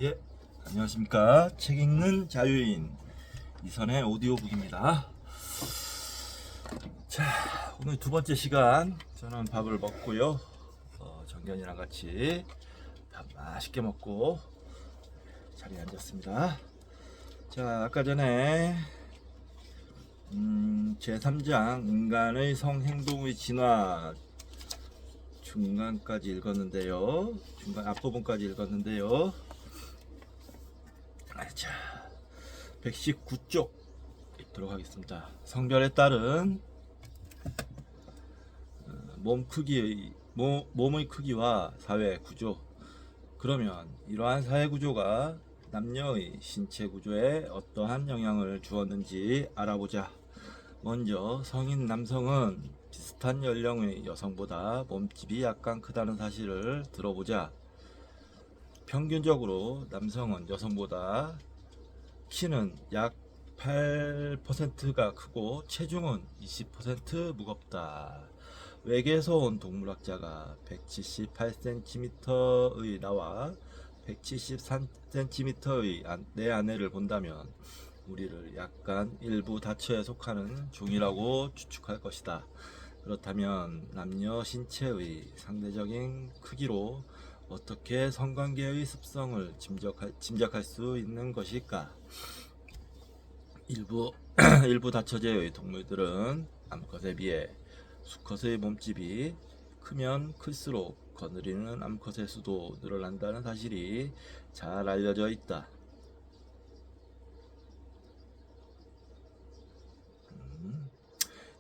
예, 안녕하십니까. 책 읽는 자유인 이선의 오디오북입니다. 자, 오늘 두 번째 시간 저는 밥을 먹고요. 정견이랑 같이 밥 맛있게 먹고 자리에 앉았습니다. 자, 아까 전에 제3장 인간의 성행동의 진화 중간까지 읽었는데요. 중간 앞부분까지 읽었는데요. 자, 119쪽 읽도록 하겠습니다. 성별에 따른 몸의 크기와 사회 구조. 그러면 이러한 사회 구조가 남녀의 신체 구조에 어떠한 영향을 주었는지 알아보자. 먼저 성인 남성은 비슷한 연령의 여성보다 몸집이 약간 크다는 사실을 들어보자. 평균적으로 남성은 여성보다 키는 약 8%가 크고 체중은 20% 무겁다. 외계에서 온 동물학자가 178cm의 나와 173cm의 내 아내를 본다면 우리를 약간 일부 다처에 속하는 중이라고 추측할 것이다. 그렇다면 남녀 신체의 상대적인 크기로 어떻게 성관계의 습성을 짐작할 수 있는 것일까? 일부 다처제의 동물들은 암컷에 비해 수컷의 몸집이 크면 클수록 거느리는 암컷의 수도 늘어난다는 사실이 잘 알려져 있다.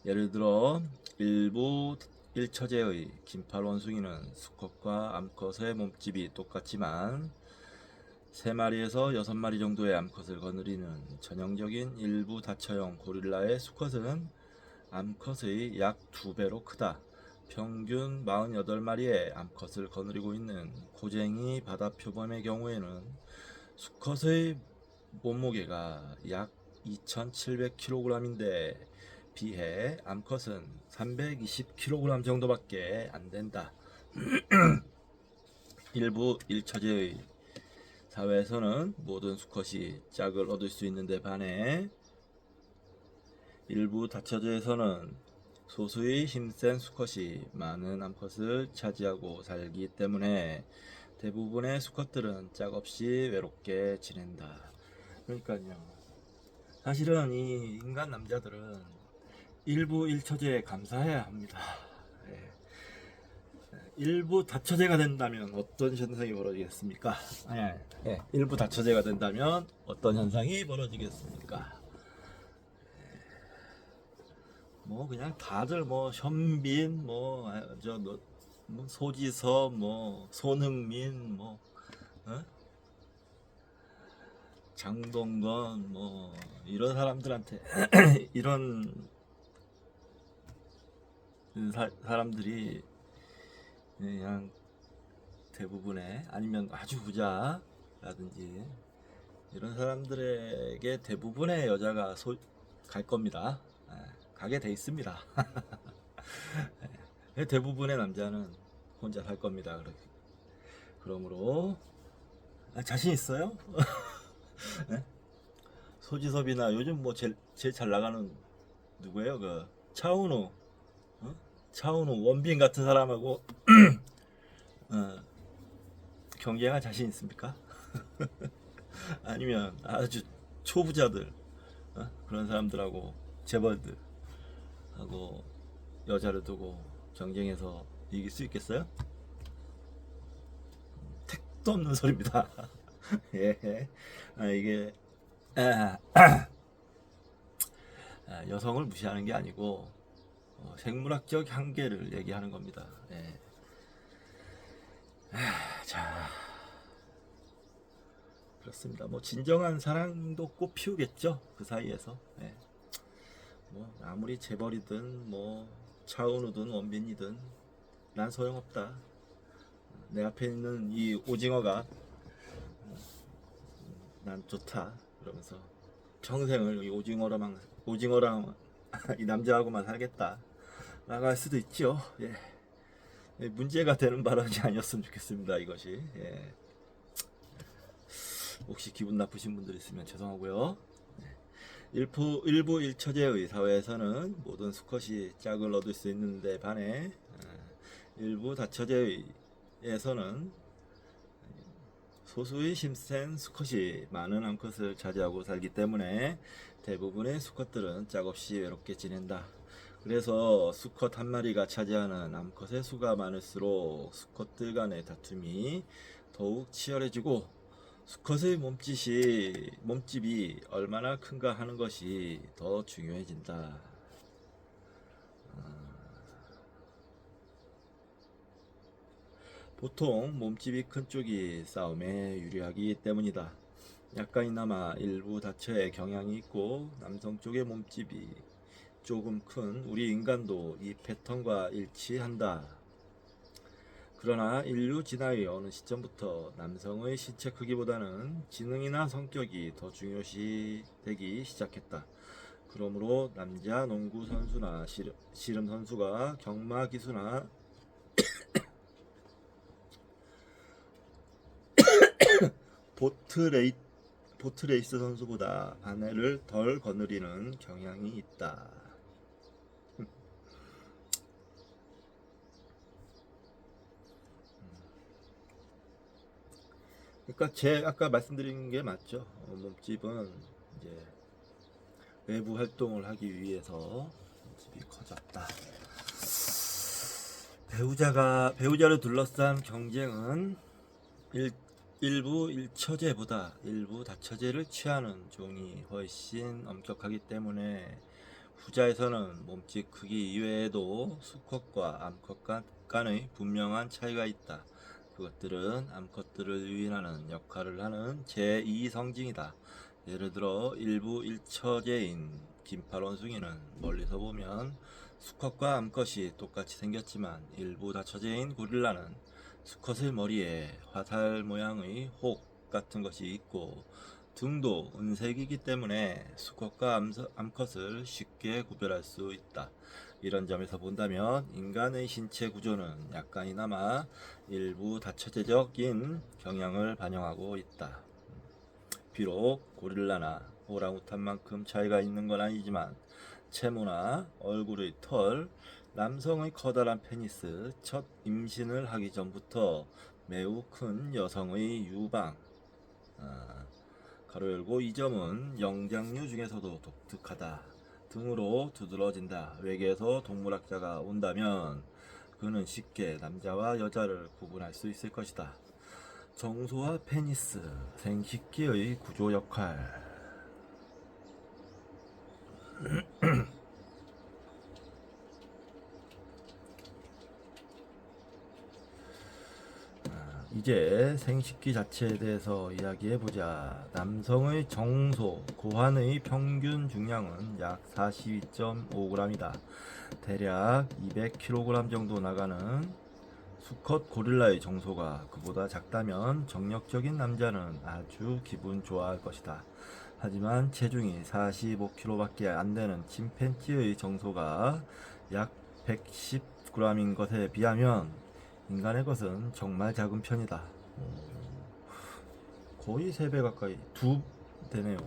예를 들어 일부 일처제의 긴팔 원숭이는 수컷과 암컷의 몸집이 똑같지만 3마리에서 6마리 정도의 암컷을 거느리는 전형적인 일부 다처형 고릴라의 수컷은 암컷의 약 2배로 크다. 평균 48마리의 암컷을 거느리고 있는 고쟁이 바다표범의 경우에는 수컷의 몸무게가 약 2700kg인데 비해 암컷은 320kg 정도밖에 안 된다. 일부 일처제의 사회에서는 모든 수컷이 짝을 얻을 수 있는데 반해 일부 다처제에서는 소수의 힘센 수컷이 많은 암컷을 차지하고 살기 때문에 대부분의 수컷들은 짝 없이 외롭게 지낸다. 그러니까요. 사실은 이 인간 남자들은 일부 일처제에 감사해야 합니다. 예. 일부 다처제가 된다면 어떤 현상이 벌어지겠습니까? 일부 다처제가 된다면 어떤 현상이 벌어지겠습니까? 뭐 그냥 다들 뭐 현빈 소지섭 손흥민 장동건 이런 사람들한테 이런 사람들이 그냥 대부분의 아니면 아주 부자라든지 이런 사람들에게 대부분의 여자가 갈 겁니다. 가게 돼 있습니다. 대부분의 남자는 혼자 살 겁니다. 그러므로 자신 있어요? 소지섭이나 요즘 제일 잘 나가는 누구예요? 그 차은우, 차은우 원빈 같은 사람하고 경쟁할 자신 있습니까? 아니면 아주 초부자들 그런 사람들하고 재벌들 하고 여자를 두고 경쟁해서 이길 수 있겠어요? 택도 없는 소리입니다. 예, 이게 여성을 무시하는 게 아니고 생물학적 한계를 얘기하는 겁니다. 예. 자, 그렇습니다. 진정한 사랑도 꽃 피우겠죠. 그 사이에서. 예. 아무리 재벌이든 차은우든 원빈이든 난 소용없다. 내 앞에 있는 이 오징어가 난 좋다. 그러면서 평생을 이 오징어랑 이 남자하고만 살겠다. 나갈 수도 있죠. 예. 문제가 되는 발언이 아니었으면 좋겠습니다. 이것이. 예. 혹시 기분 나쁘신 분들 있으면 죄송하고요. 일부 일처제의 사회에서는 모든 수컷이 짝을 얻을 수 있는데 반해 일부 다처제에서는 소수의 힘센 수컷이 많은 암컷을 차지하고 살기 때문에 대부분의 수컷들은 짝없이 외롭게 지낸다. 그래서 수컷 한 마리가 차지하는 암컷의 수가 많을수록 수컷들 간의 다툼이 더욱 치열해지고 수컷의 몸집이 얼마나 큰가 하는 것이 더 중요해진다. 보통 몸집이 큰 쪽이 싸움에 유리하기 때문이다. 약간이나마 일부 다처의 경향이 있고 남성 쪽의 몸집이 조금 큰 우리 인간도 이 패턴과 일치한다. 그러나 인류 진화의 어느 시점부터 남성의 신체 크기보다는 지능이나 성격이 더 중요시 되기 시작했다. 그러므로 남자 농구 선수나 씨름 선수가 경마 기수나 보트레이스 선수보다 아내를 덜 거느리는 경향이 있다. 그러니까 제 아까 말씀드린 게 맞죠. 몸집은 이제 외부 활동을 하기 위해서 몸집이 커졌다. 배우자를 둘러싼 경쟁은 일부 일처제보다 일부 다처제를 취하는 종이 훨씬 엄격하기 때문에 후자에서는 몸집 크기 이외에도 수컷과 암컷 간의 분명한 차이가 있다. 그것들은 암컷들을 유인하는 역할을 하는 제2성징이다. 예를 들어 일부 일처제인 긴팔 원숭이는 멀리서 보면 수컷과 암컷이 똑같이 생겼지만 일부 다처제인 고릴라는 수컷의 머리에 화살 모양의 혹 같은 것이 있고 등도 은색이기 때문에 수컷과 암컷을 쉽게 구별할 수 있다. 이런 점에서 본다면 인간의 신체 구조는 약간이나마 일부 다처제적인 경향을 반영하고 있다. 비록 고릴라나 오랑우탄만큼 차이가 있는 건 아니지만 채모나 얼굴의 털, 남성의 커다란 페니스, 첫 임신을 하기 전부터 매우 큰 여성의 유방, 가로 열고 이 점은 영장류 중에서도 독특하다 등으로 두드러진다. 외계에서 동물학자가 온다면 그는 쉽게 남자와 여자를 구분할 수 있을 것이다. 정소와 페니스, 생식기의 구조 역할. 이제 생식기 자체에 대해서 이야기해보자. 남성의 정소, 고환의 평균 중량은 약 42.5g이다. 대략 200kg 정도 나가는 수컷 고릴라의 정소가 그보다 작다면 정력적인 남자는 아주 기분 좋아할 것이다. 하지만 체중이 45kg밖에 안 되는 침팬지의 정소가 약 110g인 것에 비하면 인간의 것은 정말 작은 편이다. 거의 3배 가까이 되네요.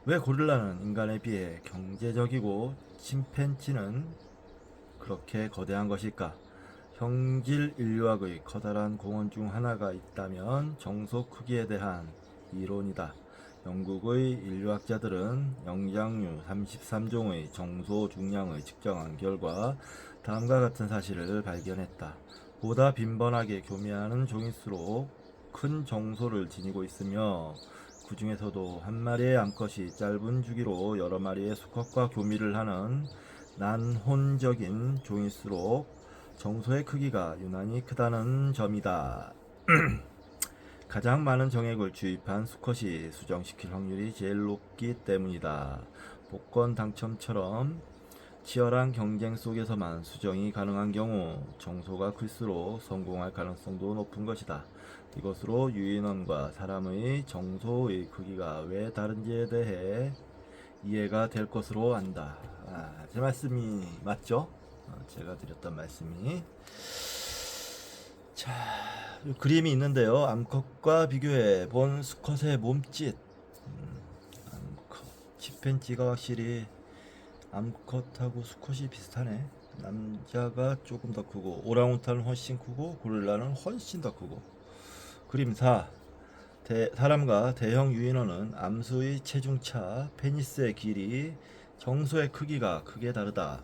왜 고릴라는 인간에 비해 경제적이고 침팬지는 그렇게 거대한 것일까? 형질 인류학의 커다란 공헌 중 하나가 있다면 정소 크기에 대한 이론이다. 영국의 인류학자들은 영장류 33종의 정소 중량을 측정한 결과 다음과 같은 사실을 발견했다. 보다 빈번하게 교미하는 종일수록 큰 정소를 지니고 있으며 그 중에서도 한 마리의 암컷이 짧은 주기로 여러 마리의 수컷과 교미를 하는 난혼적인 종일수록 정소의 크기가 유난히 크다는 점이다. 가장 많은 정액을 주입한 수컷이 수정시킬 확률이 제일 높기 때문이다. 복권 당첨처럼 치열한 경쟁 속에서만 수정이 가능한 경우 정소가 클수록 성공할 가능성도 높은 것이다. 이것으로 유인원과 사람의 정소의 크기가 왜 다른지에 대해 이해가 될 것으로 안다. 제 말씀이 맞죠? 제가 드렸던 말씀이. 자, 이 그림이 있는데요. 암컷과 비교해 본 수컷의 몸짓. 암컷. 침팬지가 확실히 암컷하고 수컷이 비슷하네. 남자가 조금 더 크고 오랑우탄은 훨씬 크고 고릴라는 훨씬 더 크고. 그림 4. 사람과 대형 유인원은 암수의 체중차, 페니스의 길이, 정소의 크기가 크게 다르다.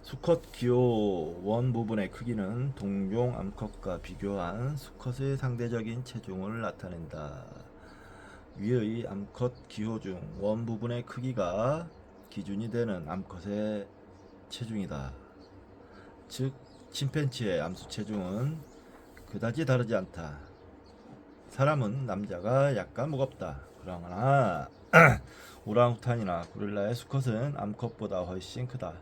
수컷 기호 원 부분의 크기는 동종 암컷과 비교한 수컷의 상대적인 체중을 나타낸다. 위의 암컷 기호 중 원 부분의 크기가 기준이 되는 암컷의 체중이다. 즉 침팬지의 암수 체중은 그다지 다르지 않다. 사람은 남자가 약간 무겁다. 그러나 오랑우탄이나 고릴라의 수컷은 암컷보다 훨씬 크다.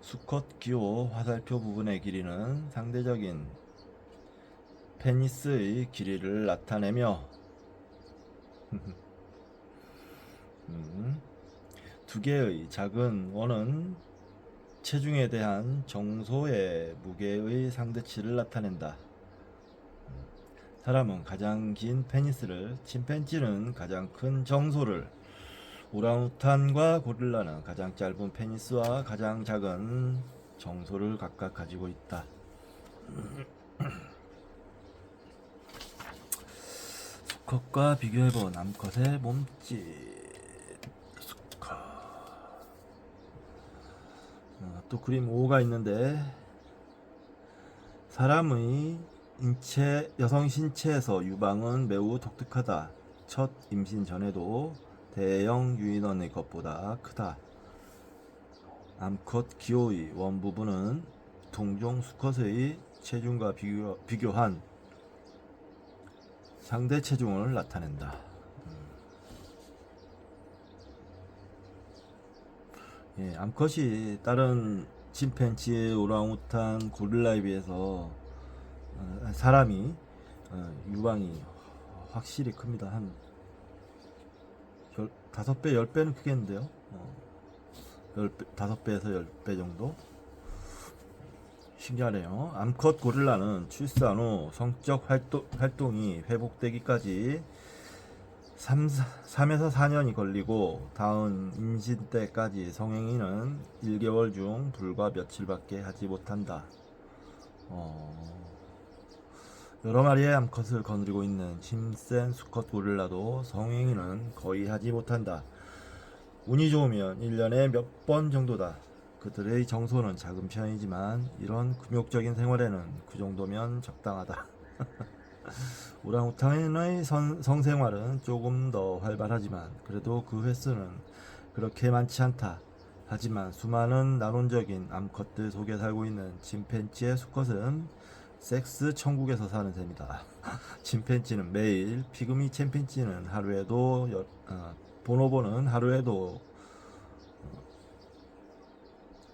수컷 기호 화살표 부분의 길이는 상대적인 페니스의 길이를 나타내며 두 개의 작은 원은 체중에 대한 정소의 무게의 상대치를 나타낸다. 사람은 가장 긴 페니스를, 침팬지는 가장 큰 정소를, 오랑우탄과 고릴라는 가장 짧은 페니스와 가장 작은 정소를 각각 가지고 있다. 수컷과 비교해본 암컷의 몸짓. 수컷. 또 그림 5가 있는데, 사람의 여성 신체에서 유방은 매우 독특하다. 첫 임신 전에도 대형 유인원의 것보다 크다. 암컷 기호의 원 부분은 동종 수컷의 체중과 비교한 상대 체중을 나타낸다. 예, 암컷이 다른 침팬지, 오랑우탄, 고릴라에 비해서 사람이 유방이 확실히 큽니다. 한 5배, 10배는 크겠는데요. 5배에서 10배 정도? 신기하네요. 암컷 고릴라는 출산 후 성적 활동이 회복되기까지 3에서 4년이 걸리고 다음 임신 때까지 성행위는 1개월 중 불과 며칠밖에 하지 못한다. 여러 마리의 암컷을 거느리고 있는 힘센 수컷 고릴라도 성행위는 거의 하지 못한다. 운이 좋으면 1년에 몇 번 정도다. 그들의 정소는 작은 편이지만 이런 굴욕적인 생활에는 그 정도면 적당하다. 오랑우탄의 성생활은 조금 더 활발하지만 그래도 그 횟수는 그렇게 많지 않다. 하지만 수많은 난원적인 암컷들 속에 살고 있는 침팬지의 수컷은 섹스 천국에서 사는 셈이다. 침팬지는 매일, 피그미 침팬지는 하루에도 보노보는 하루에도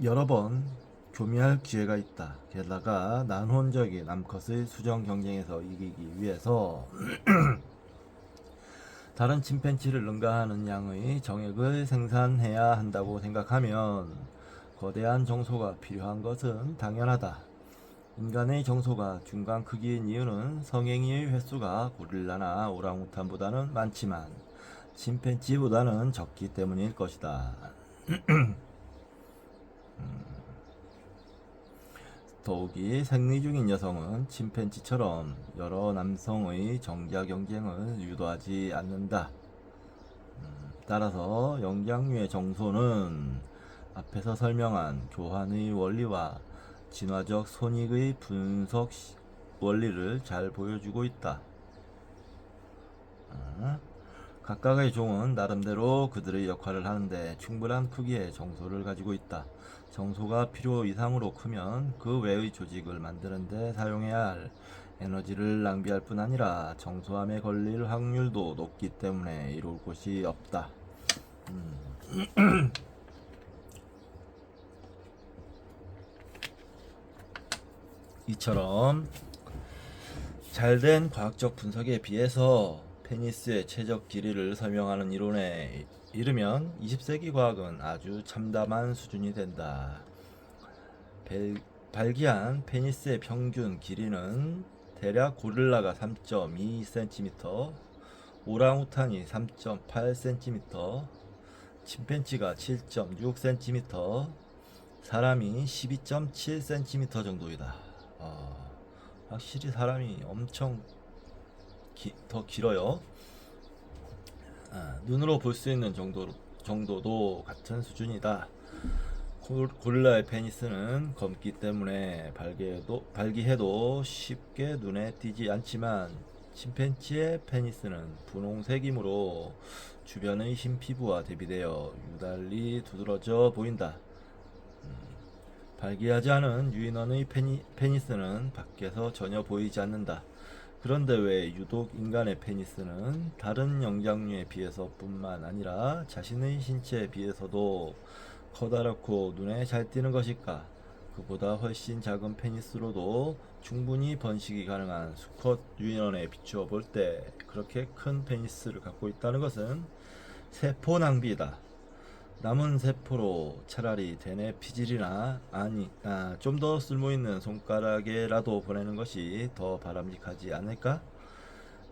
여러 번 교미할 기회가 있다. 게다가 난혼적인 암컷의 수정 경쟁에서 이기기 위해서 다른 침팬지를 능가하는 양의 정액을 생산해야 한다고 생각하면 거대한 정소가 필요한 것은 당연하다. 인간의 정소가 중간 크기인 이유는 성행위의 횟수가 고릴라나 오랑우탄보다는 많지만 침팬지보다는 적기 때문일 것이다. 더욱이 생리 중인 여성은 침팬지처럼 여러 남성의 정자 경쟁을 유도하지 않는다. 따라서 영장류의 정소는 앞에서 설명한 교환의 원리와 진화적 손익의 분석 원리를 잘 보여주고 있다. 각각의 종은 나름대로 그들의 역할을 하는데 충분한 크기의 정소를 가지고 있다. 정소가 필요 이상으로 크면 그 외의 조직을 만드는 데 사용해야 할 에너지를 낭비할 뿐 아니라 정소암에 걸릴 확률도 높기 때문에 이룰 곳이 없다. 이처럼 잘된 과학적 분석에 비해서 페니스의 최적 길이를 설명하는 이론에 이르면 20세기 과학은 아주 참담한 수준이 된다. 발기한 페니스의 평균 길이는 대략 고릴라가 3.2cm, 오랑우탄이 3.8cm, 침팬지가 7.6cm, 사람이 12.7cm 정도이다. 확실히 사람이 엄청 더 길어요. 눈으로 볼 수 있는 정도도 같은 수준이다. 고릴라의 페니스는 검기 때문에 발기해도 쉽게 눈에 띄지 않지만 침팬지의 페니스는 분홍색이므로 주변의 흰 피부와 대비되어 유달리 두드러져 보인다. 발기하지 않은 유인원의 페니스는 밖에서 전혀 보이지 않는다. 그런데 왜 유독 인간의 페니스는 다른 영장류에 비해서 뿐만 아니라 자신의 신체에 비해서도 커다랗고 눈에 잘 띄는 것일까? 그보다 훨씬 작은 페니스로도 충분히 번식이 가능한 수컷 유인원에 비추어 볼 때 그렇게 큰 페니스를 갖고 있다는 것은 세포 낭비이다. 남은 세포로 차라리 대뇌 피질이나 좀 더 쓸모있는 손가락에라도 보내는 것이 더 바람직하지 않을까?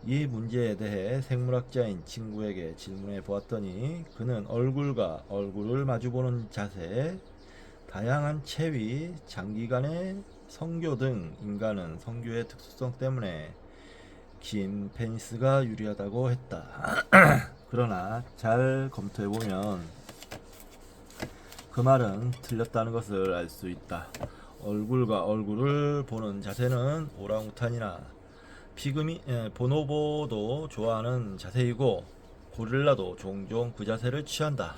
이 문제에 대해 생물학자인 친구에게 질문해 보았더니 그는 얼굴과 얼굴을 마주보는 자세, 다양한 체위, 장기간의 성교 등 인간은 성교의 특수성 때문에 긴 페니스가 유리하다고 했다. 그러나 잘 검토해보면 그 말은 틀렸다는 것을 알 수 있다. 얼굴과 얼굴을 보는 자세는 오랑우탄이나 보노보도 좋아하는 자세이고 고릴라도 종종 그 자세를 취한다.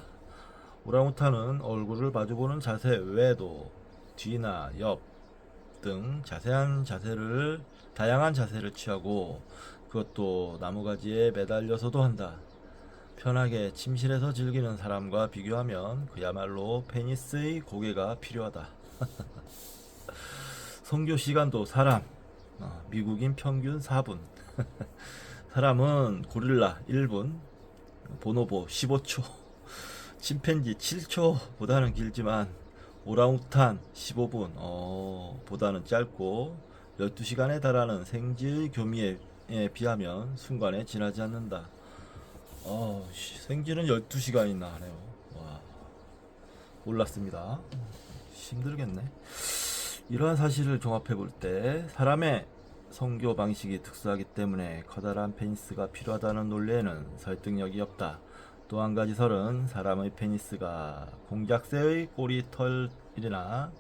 오랑우탄은 얼굴을 마주보는 자세 외에도 뒤나 옆 등 다양한 자세를 취하고 그것도 나무가지에 매달려서도 한다. 편하게 침실에서 즐기는 사람과 비교하면 그야말로 페니스의 고개가 필요하다. 성교 시간도 미국인 평균 4분, 사람은 고릴라 1분, 보노보 15초, 침팬지 7초보다는 길지만 오랑우탄 15분 보다는 짧고 12시간에 달하는 생쥐의 교미에 비하면 순간에 지나지 않는다. 생쥐는 12시간이나 하네요. 와, 몰랐습니다. 힘들겠네. 이러한 사실을 종합해 볼 때 사람의 성교 방식이 특수하기 때문에 커다란 페니스가 필요하다는 논리에는 설득력이 없다. 또 한 가지 설은 사람의 페니스가 공작새의 꼬리털이나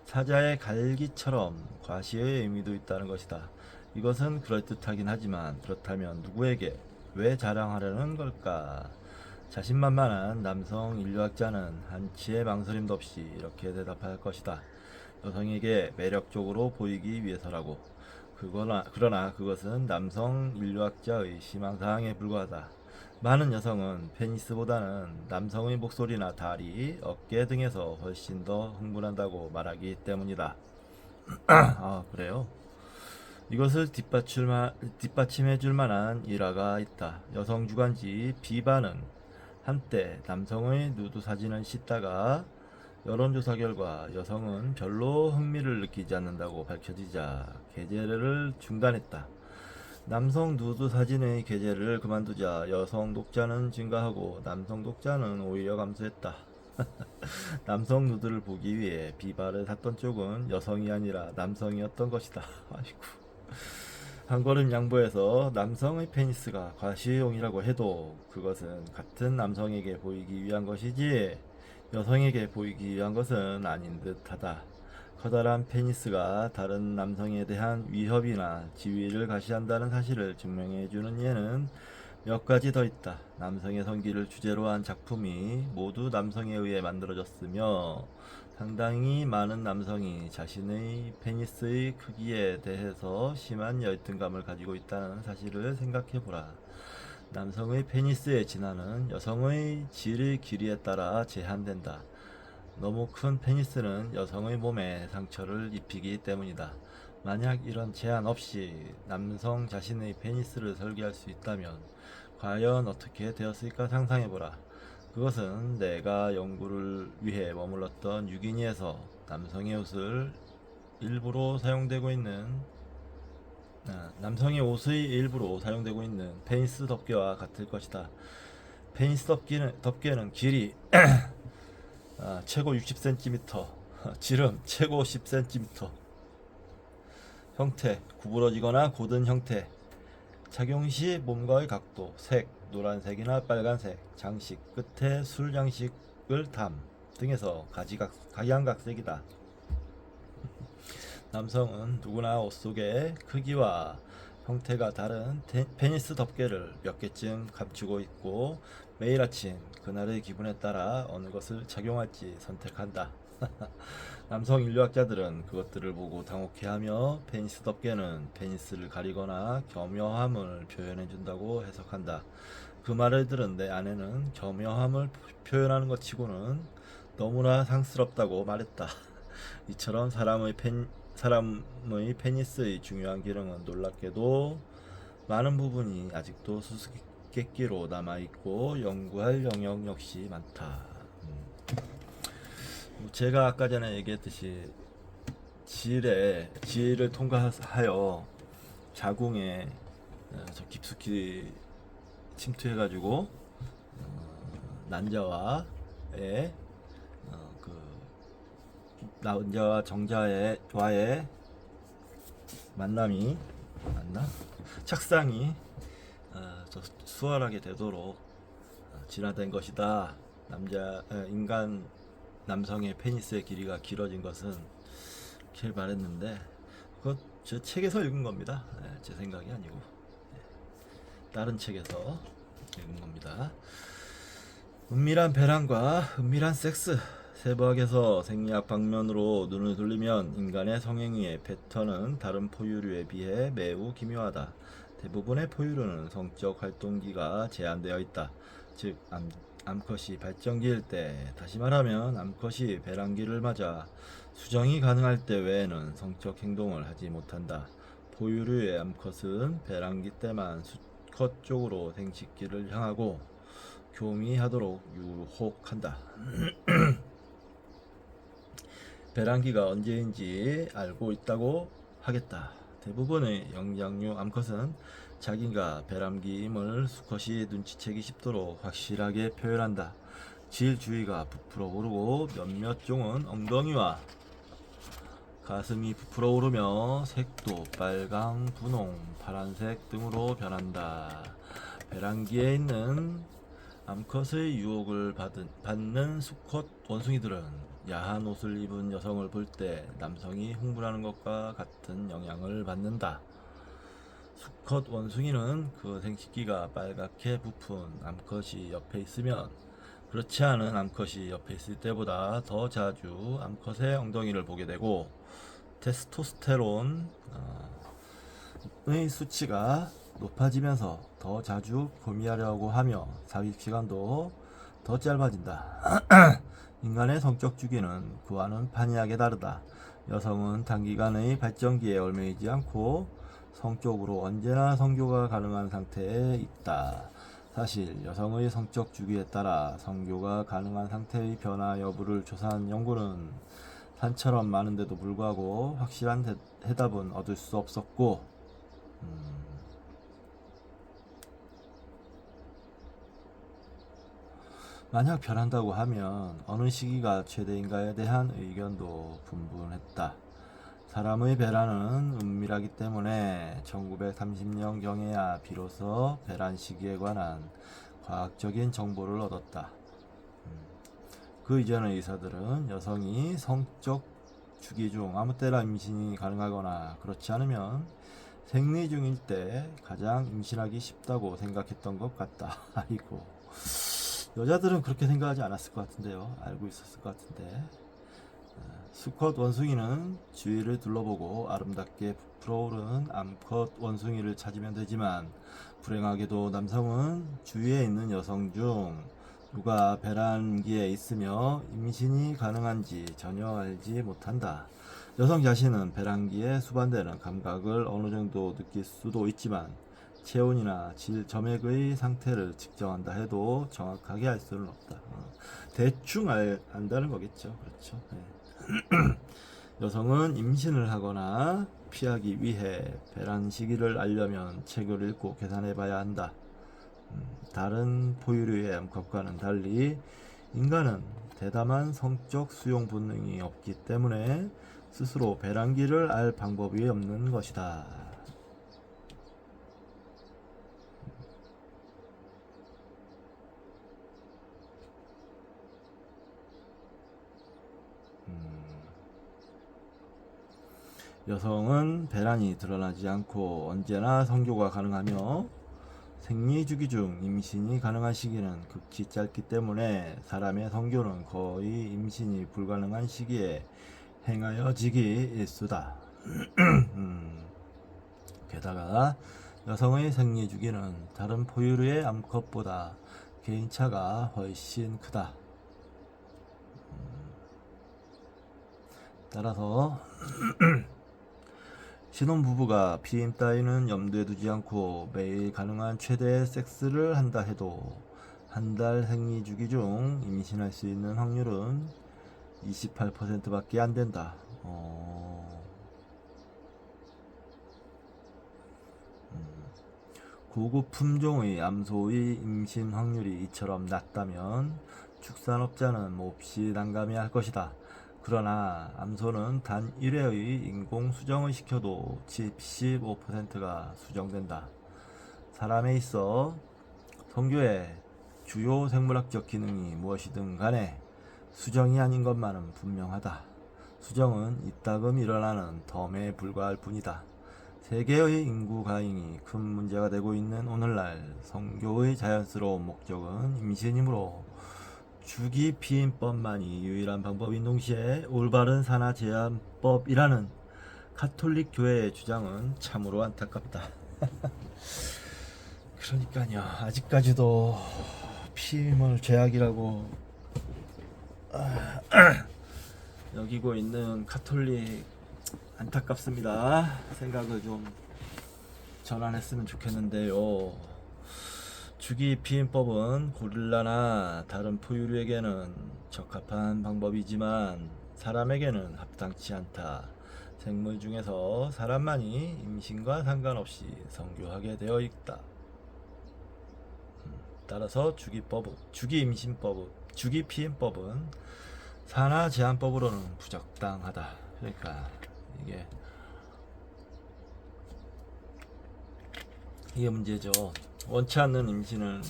사자의 갈기처럼 과시의 의미도 있다는 것이다. 이것은 그럴듯하긴 하지만 그렇다면 누구에게 왜 자랑하려는 걸까? 자신만만한 남성 인류학자는 한치의 망설임도 없이 이렇게 대답할 것이다. 여성에게 매력적으로 보이기 위해서라고. 그러나 그것은 남성 인류학자의 희망사항에 불과하다. 많은 여성은 페니스보다는 남성의 목소리나 다리, 어깨 등에서 훨씬 더 흥분한다고 말하기 때문이다. 그래요? 이것을 뒷받침해 줄 만한 일화가 있다. 여성 주간지 비바는 한때 남성의 누드 사진을 싣다가 여론조사 결과 여성은 별로 흥미를 느끼지 않는다고 밝혀지자 게재를 중단했다. 남성 누드 사진의 게재를 그만두자 여성 독자는 증가하고 남성 독자는 오히려 감소했다. 남성 누드를 보기 위해 비바를 샀던 쪽은 여성이 아니라 남성이었던 것이다. 아이고. 한 걸음 양보해서 남성의 페니스가 과시용이라고 해도 그것은 같은 남성에게 보이기 위한 것이지 여성에게 보이기 위한 것은 아닌 듯하다. 커다란 페니스가 다른 남성에 대한 위협이나 지위를 가시한다는 사실을 증명해주는 예는 몇 가지 더 있다. 남성의 성기를 주제로 한 작품이 모두 남성에 의해 만들어졌으며 상당히 많은 남성이 자신의 페니스의 크기에 대해서 심한 열등감을 가지고 있다는 사실을 생각해보라. 남성의 페니스의 진화는 여성의 질의 길이에 따라 제한된다. 너무 큰 페니스는 여성의 몸에 상처를 입히기 때문이다. 만약 이런 제한 없이 남성 자신의 페니스를 설계할 수 있다면 과연 어떻게 되었을까 상상해보라. 그것은 내가 연구를 위해 머물렀던 유기니에서 남성의 옷을 일부로 사용되고 있는 남성의 옷의 일부로 사용되고 있는 페니스 덮개와 같을 것이다. 페니스 덮개는 길이 최고 60cm, 지름 최고 10cm, 형태 구부러지거나 곧은 형태, 착용 시 몸과의 각도, 색 노란색이나 빨간색, 장식 끝에 술 장식을 담 등에서 각양각색이다. 남성은 누구나 옷 속에 크기와 형태가 다른 페니스 덮개를 몇 개쯤 감추고 있고 매일 아침 그날의 기분에 따라 어느 것을 착용할지 선택한다. 남성 인류학자들은 그것들을 보고 당혹해하며 페니스 덮개는 페니스를 가리거나 겸허함을 표현해준다고 해석한다. 그 말을 들은 내 아내는 겸허함을 표현하는 것 치고는 너무나 상스럽다고 말했다. 이처럼 사람의 페니스의 중요한 기능은 놀랍게도 많은 부분이 아직도 수수께끼로 남아있고 연구할 영역 역시 많다. 제가 아까 전에 얘기했듯이 지혜를 통과하여 자궁에 깊숙이 침투해가지고 난자와 정자와의 만남이 착상이 수월하게 되도록 진화된 것이다. 남성의 페니스의 길이가 길어진 것은 이렇게 말했는데 그것 저 책에서 읽은 겁니다. 제 생각이 아니고 다른 책에서 읽은 겁니다. 은밀한 배란과 은밀한 섹스. 세부학에서 생리학 방면으로 눈을 돌리면 인간의 성행위의 패턴은 다른 포유류에 비해 매우 기묘하다. 대부분의 포유류는 성적 활동기가 제한되어 있다. 즉 암컷이 발정기일 때, 다시 말하면 암컷이 배란기를 맞아 수정이 가능할 때 외에는 성적 행동을 하지 못한다. 포유류의 암컷은 배란기 때만 수컷 쪽으로 생식기를 향하고 교미하도록 유혹한다. 배란기가 언제인지 알고 있다고 하겠다. 대부분의 영장류 암컷은 자기가 배란기임을 수컷이 눈치채기 쉽도록 확실하게 표현한다. 질 주위가 부풀어 오르고 몇몇 종은 엉덩이와 가슴이 부풀어 오르며 색도 빨강, 분홍, 파란색 등으로 변한다. 배란기에 있는 암컷의 유혹을 받는 수컷 원숭이들은 야한 옷을 입은 여성을 볼 때 남성이 흥분하는 것과 같은 영향을 받는다. 수컷 원숭이는 그 생식기가 빨갛게 부푼 암컷이 옆에 있으면 그렇지 않은 암컷이 옆에 있을 때보다 더 자주 암컷의 엉덩이를 보게 되고 테스토스테론의 수치가 높아지면서 더 자주 교미하려고 하며 삽입 시간도 더 짧아진다. 인간의 성적 주기는 그와는 판이하게 다르다. 여성은 단기간의 발정기에 얽매이지 않고 성적으로 언제나 성교가 가능한 상태에 있다. 사실 여성의 성적 주기에 따라 성교가 가능한 상태의 변화 여부를 조사한 연구는 산처럼 많은데도 불구하고 확실한 해답은 얻을 수 없었고 만약 변한다고 하면 어느 시기가 최대인가에 대한 의견도 분분했다. 사람의 배란은 은밀하기 때문에 1930년경에야 비로소 배란 시기에 관한 과학적인 정보를 얻었다. 그 이전의 의사들은 여성이 성적 주기 중 아무 때나 임신이 가능하거나 그렇지 않으면 생리 중일 때 가장 임신하기 쉽다고 생각했던 것 같다. 아이고, 여자들은 그렇게 생각하지 않았을 것 같은데요. 알고 있었을 것 같은데. 수컷 원숭이는 주위를 둘러보고 아름답게 부풀어오른 암컷 원숭이를 찾으면 되지만 불행하게도 남성은 주위에 있는 여성 중 누가 배란기에 있으며 임신이 가능한지 전혀 알지 못한다. 여성 자신은 배란기에 수반되는 감각을 어느 정도 느낄 수도 있지만 체온이나 점액의 상태를 측정한다 해도 정확하게 알 수는 없다. 대충 안다는 거겠죠. 그렇죠. 네. 여성은 임신을 하거나 피하기 위해 배란 시기를 알려면 책을 읽고 계산해 봐야 한다. 다른 포유류의 암컷과는 달리 인간은 대담한 성적 수용 본능이 없기 때문에 스스로 배란기를 알 방법이 없는 것이다. 여성은 배란이 드러나지 않고 언제나 성교가 가능하며 생리주기 중 임신이 가능한 시기는 극히 짧기 때문에 사람의 성교는 거의 임신이 불가능한 시기에 행하여지기 일수다. 게다가 여성의 생리주기는 다른 포유류의 암컷보다 개인차가 훨씬 크다. 따라서 신혼부부가 피임 따위는 염두에 두지 않고 매일 가능한 최대의 섹스를 한다 해도 한 달 생리주기 중 임신할 수 있는 확률은 28%밖에 안 된다. 고급 품종의 암소의 임신 확률이 이처럼 낮다면 축산업자는 몹시 난감해할 것이다. 그러나 암소는 단 1회의 인공 수정을 시켜도 75%가 수정된다. 사람에 있어 성교의 주요 생물학적 기능이 무엇이든 간에 수정이 아닌 것만은 분명하다. 수정은 이따금 일어나는 덤에 불과할 뿐이다. 세계의 인구 과잉이 큰 문제가 되고 있는 오늘날 성교의 자연스러운 목적은 임신이므로 주기 피임법만이 유일한 방법인 동시에 올바른 산하 제한법이라는 가톨릭 교회의 주장은 참으로 안타깝다. 그러니까요, 아직까지도 피임을 죄악이라고 여기고 있는 가톨릭 안타깝습니다. 생각을 좀 전환했으면 좋겠는데요. 주기 피임법은 고릴라나 다른 포유류에게는 적합한 방법이지만 사람에게는 합당치 않다. 생물 중에서 사람만이 임신과 상관없이 성교하게 되어 있다. 따라서 주기 피임법은 산하 제한법으로는 부적당하다. 그러니까 이게 문제죠. 원치 않는 임신을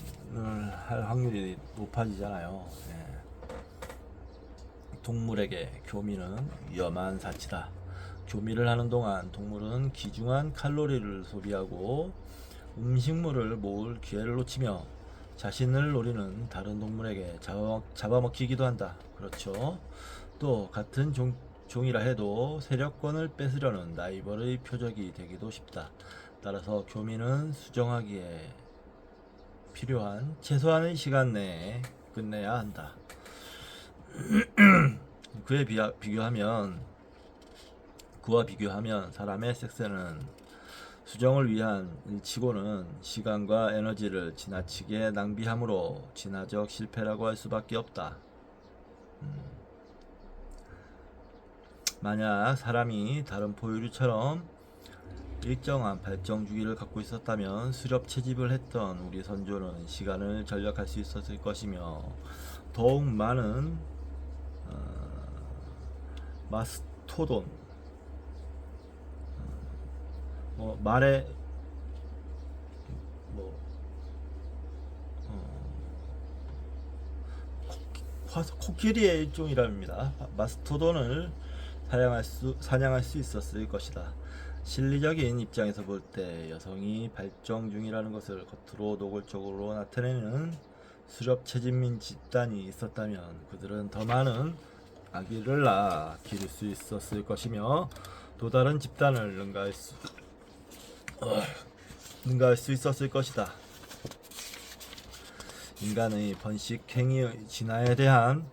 할 확률이 높아지잖아요. 동물에게 교미는 위험한 사치다. 교미를 하는 동안 동물은 귀중한 칼로리를 소비하고 음식물을 모을 기회를 놓치며 자신을 노리는 다른 동물에게 잡아먹히기도 한다. 그렇죠. 또 같은 종이라 해도 세력권을 뺏으려는 라이벌의 표적이 되기도 쉽다. 따라서 교미는 수정하기에 필요한 최소한의 시간 내에 끝내야 한다. 그와 비교하면 사람의 섹스는 수정을 위한 일치고는 시간과 에너지를 지나치게 낭비하므로 진화적 실패라고 할 수밖에 없다. 만약 사람이 다른 포유류처럼 일정한 발정 주기를 갖고 있었다면 수렵 채집을 했던 우리 선조는 시간을 절약할 수 있었을 것이며 더욱 많은 마스토돈 말의 코끼리의 일종이랍니다. 마스토돈을 사냥할 수 있었을 것이다. 실리적인 입장에서 볼 때 여성이 발정 중이라는 것을 겉으로 노골적으로 나타내는 수렵 채집민 집단이 있었다면 그들은 더 많은 아기를 낳아 기를 수 있었을 것이며 또 다른 집단을 능가할 수 있었을 것이다. 인간의 번식 행위의 진화에 대한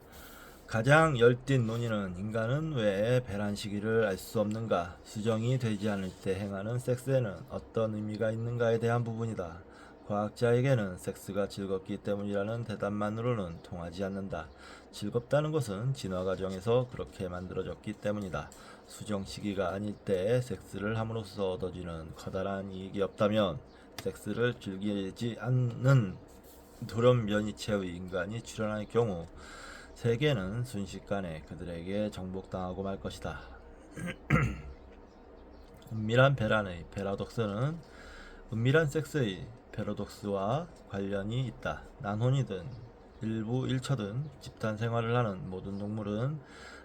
가장 열띤 논의는 인간은 왜 배란 시기를 알 수 없는가, 수정이 되지 않을 때 행하는 섹스에는 어떤 의미가 있는가에 대한 부분이다. 과학자에게는 섹스가 즐겁기 때문이라는 대답만으로는 통하지 않는다. 즐겁다는 것은 진화 과정에서 그렇게 만들어졌기 때문이다. 수정 시기가 아닐 때 섹스를 함으로써 얻어지는 커다란 이익이 없다면 섹스를 즐기지 않는 돌연변이체의 인간이 출현할 경우 세계는 순식간에 그들에게 정복당하고 말 것이다. 은밀한 베란의 베라독스는 은밀한 섹스의 패러독스와 관련이 있다. 난혼이든 일부 일처든 집단 생활을 하는 모든 동물은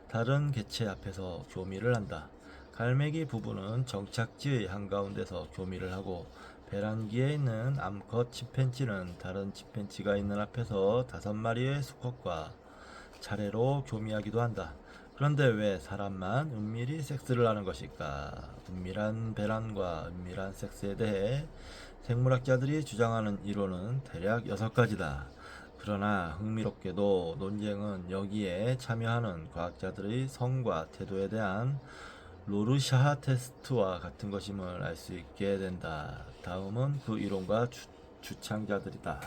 다른 개체 앞에서 교미를 한다. 갈매기 부부는 정착지의 한가운데서 교미를 하고 베란기에 있는 암컷 침팬지는 다른 침팬지가 있는 앞에서 5마리의 수컷과 차례로 교미하기도 한다. 그런데 왜 사람만 은밀히 섹스를 하는 것일까? 은밀한 배란과 은밀한 섹스에 대해 생물학자들이 주장하는 이론은 대략 6가지다. 그러나 흥미롭게도 논쟁은 여기에 참여하는 과학자들의 성과 태도에 대한 로르샤하 테스트와 같은 것임을 알 수 있게 된다. 다음은 그 이론과 주창자들이다.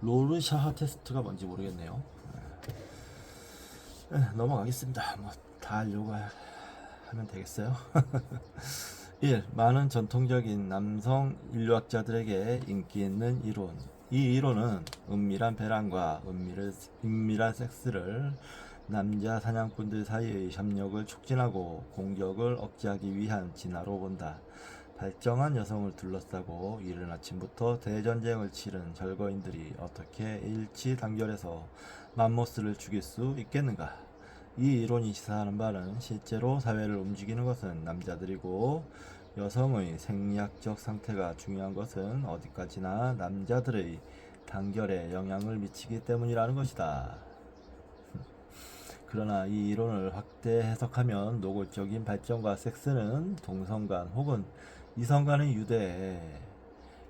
로르샤하 테스트가 뭔지 모르겠네요. 넘어가겠습니다. 다 알려고 하면 되겠어요. 1. 많은 전통적인 남성 인류학자들에게 인기 있는 이론. 이 이론은 은밀한 배란과 은밀한 섹스를 남자 사냥꾼들 사이의 협력을 촉진하고 공격을 억제하기 위한 진화로 본다. 발정한 여성을 둘러싸고 이른 아침부터 대전쟁을 치른 절거인들이 어떻게 일치단결해서 맘모스를 죽일 수 있겠는가? 이 이론이 시사하는 바는 실제로 사회를 움직이는 것은 남자들이고 여성의 생리학적 상태가 중요한 것은 어디까지나 남자들의 단결에 영향을 미치기 때문이라는 것이다. 그러나 이 이론을 확대 해석하면 노골적인 발전과 섹스는 동성 간 혹은 이성 간의 유대에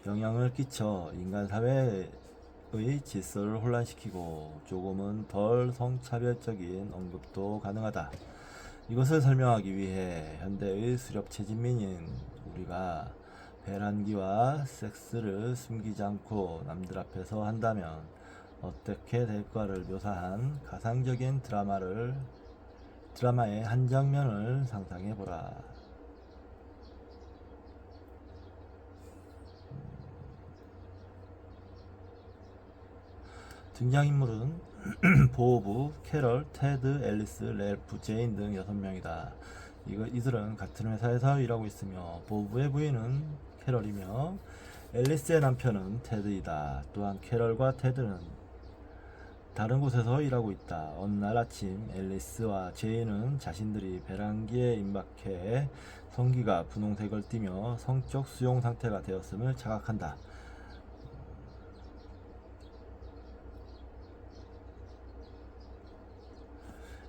영향을 끼쳐 인간 사회의 질서를 혼란시키고 조금은 덜 성차별적인 언급도 가능하다. 이것을 설명하기 위해 현대의 수렵체진민인 우리가 배란기와 섹스를 숨기지 않고 남들 앞에서 한다면 어떻게 될까를 묘사한 가상적인 드라마의 한 장면을 상상해보라. 등장인물은 보브, 캐럴, 테드, 앨리스, 렐프, 제인 등 6명이다. 이들은 같은 회사에서 일하고 있으며 보브의 부인은 캐럴이며 앨리스의 남편은 테드이다. 또한 캐럴과 테드는 다른 곳에서 일하고 있다. 어느 날 아침 앨리스와 제인은 자신들이 배란기에 임박해 성기가 분홍색을 띠며 성적 수용 상태가 되었음을 자각한다.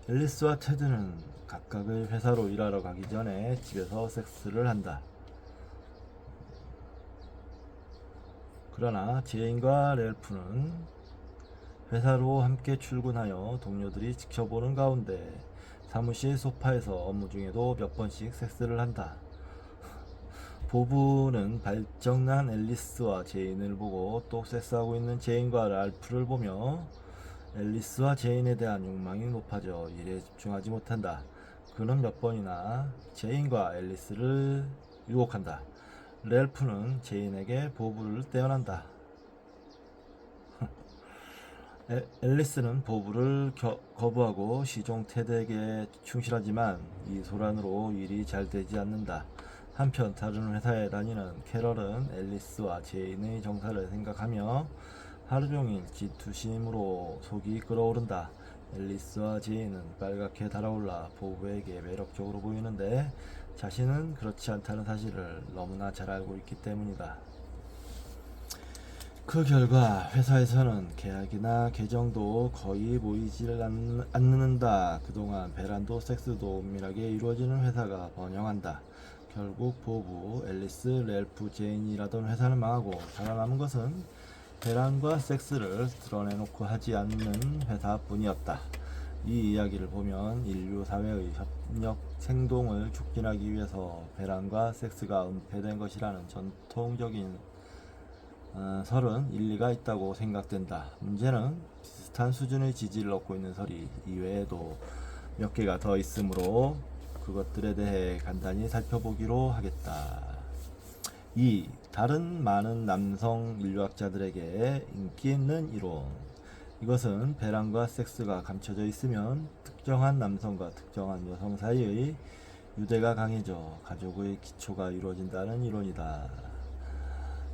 앨리스와 테드는 각각의 회사로 일하러 가기 전에 집에서 섹스를 한다. 그러나 제인과 렐프는 회사로 함께 출근하여 동료들이 지켜보는 가운데 사무실 소파에서 업무 중에도 몇 번씩 섹스를 한다. 보부는 발정난 앨리스와 제인을 보고 또 섹스하고 있는 제인과 랄프를 보며 앨리스와 제인에 대한 욕망이 높아져 일에 집중하지 못한다. 그는 몇 번이나 제인과 앨리스를 유혹한다. 렐프는 제인에게 보부를 떼어난다. 앨리스는 보부를 거부하고 시종 테드에게 충실하지만 이 소란으로 일이 잘 되지 않는다. 한편 다른 회사에 다니는 캐럴은 앨리스와 제인의 정사를 생각하며 하루종일 질투심으로 속이 끓어오른다. 앨리스와 제인은 빨갛게 달아올라 보부에게 매력적으로 보이는데 자신은 그렇지 않다는 사실을 너무나 잘 알고 있기 때문이다. 그 결과 회사에서는 계약이나 계정도 거의 보이질 않는다. 그동안 베란도 섹스도 은밀하게 이루어지는 회사가 번영한다. 결국 보부, 앨리스, 렐프, 제인이라던 회사는 망하고 살아남은 것은 베란과 섹스를 드러내놓고 하지 않는 회사뿐이었다. 이 이야기를 보면 인류 사회의 협력 생동을 촉진하기 위해서 베란과 섹스가 은폐된 것이라는 전통적인 설은 일리가 있다고 생각된다. 문제는 비슷한 수준의 지지를 얻고 있는 설이 이외에도 몇 개가 더 있으므로 그것들에 대해 간단히 살펴보기로 하겠다. 2. 다른 많은 남성 인류학자들에게 인기 있는 이론. 이것은 배란과 섹스가 감춰져 있으면 특정한 남성과 특정한 여성 사이의 유대가 강해져 가족의 기초가 이루어진다는 이론이다.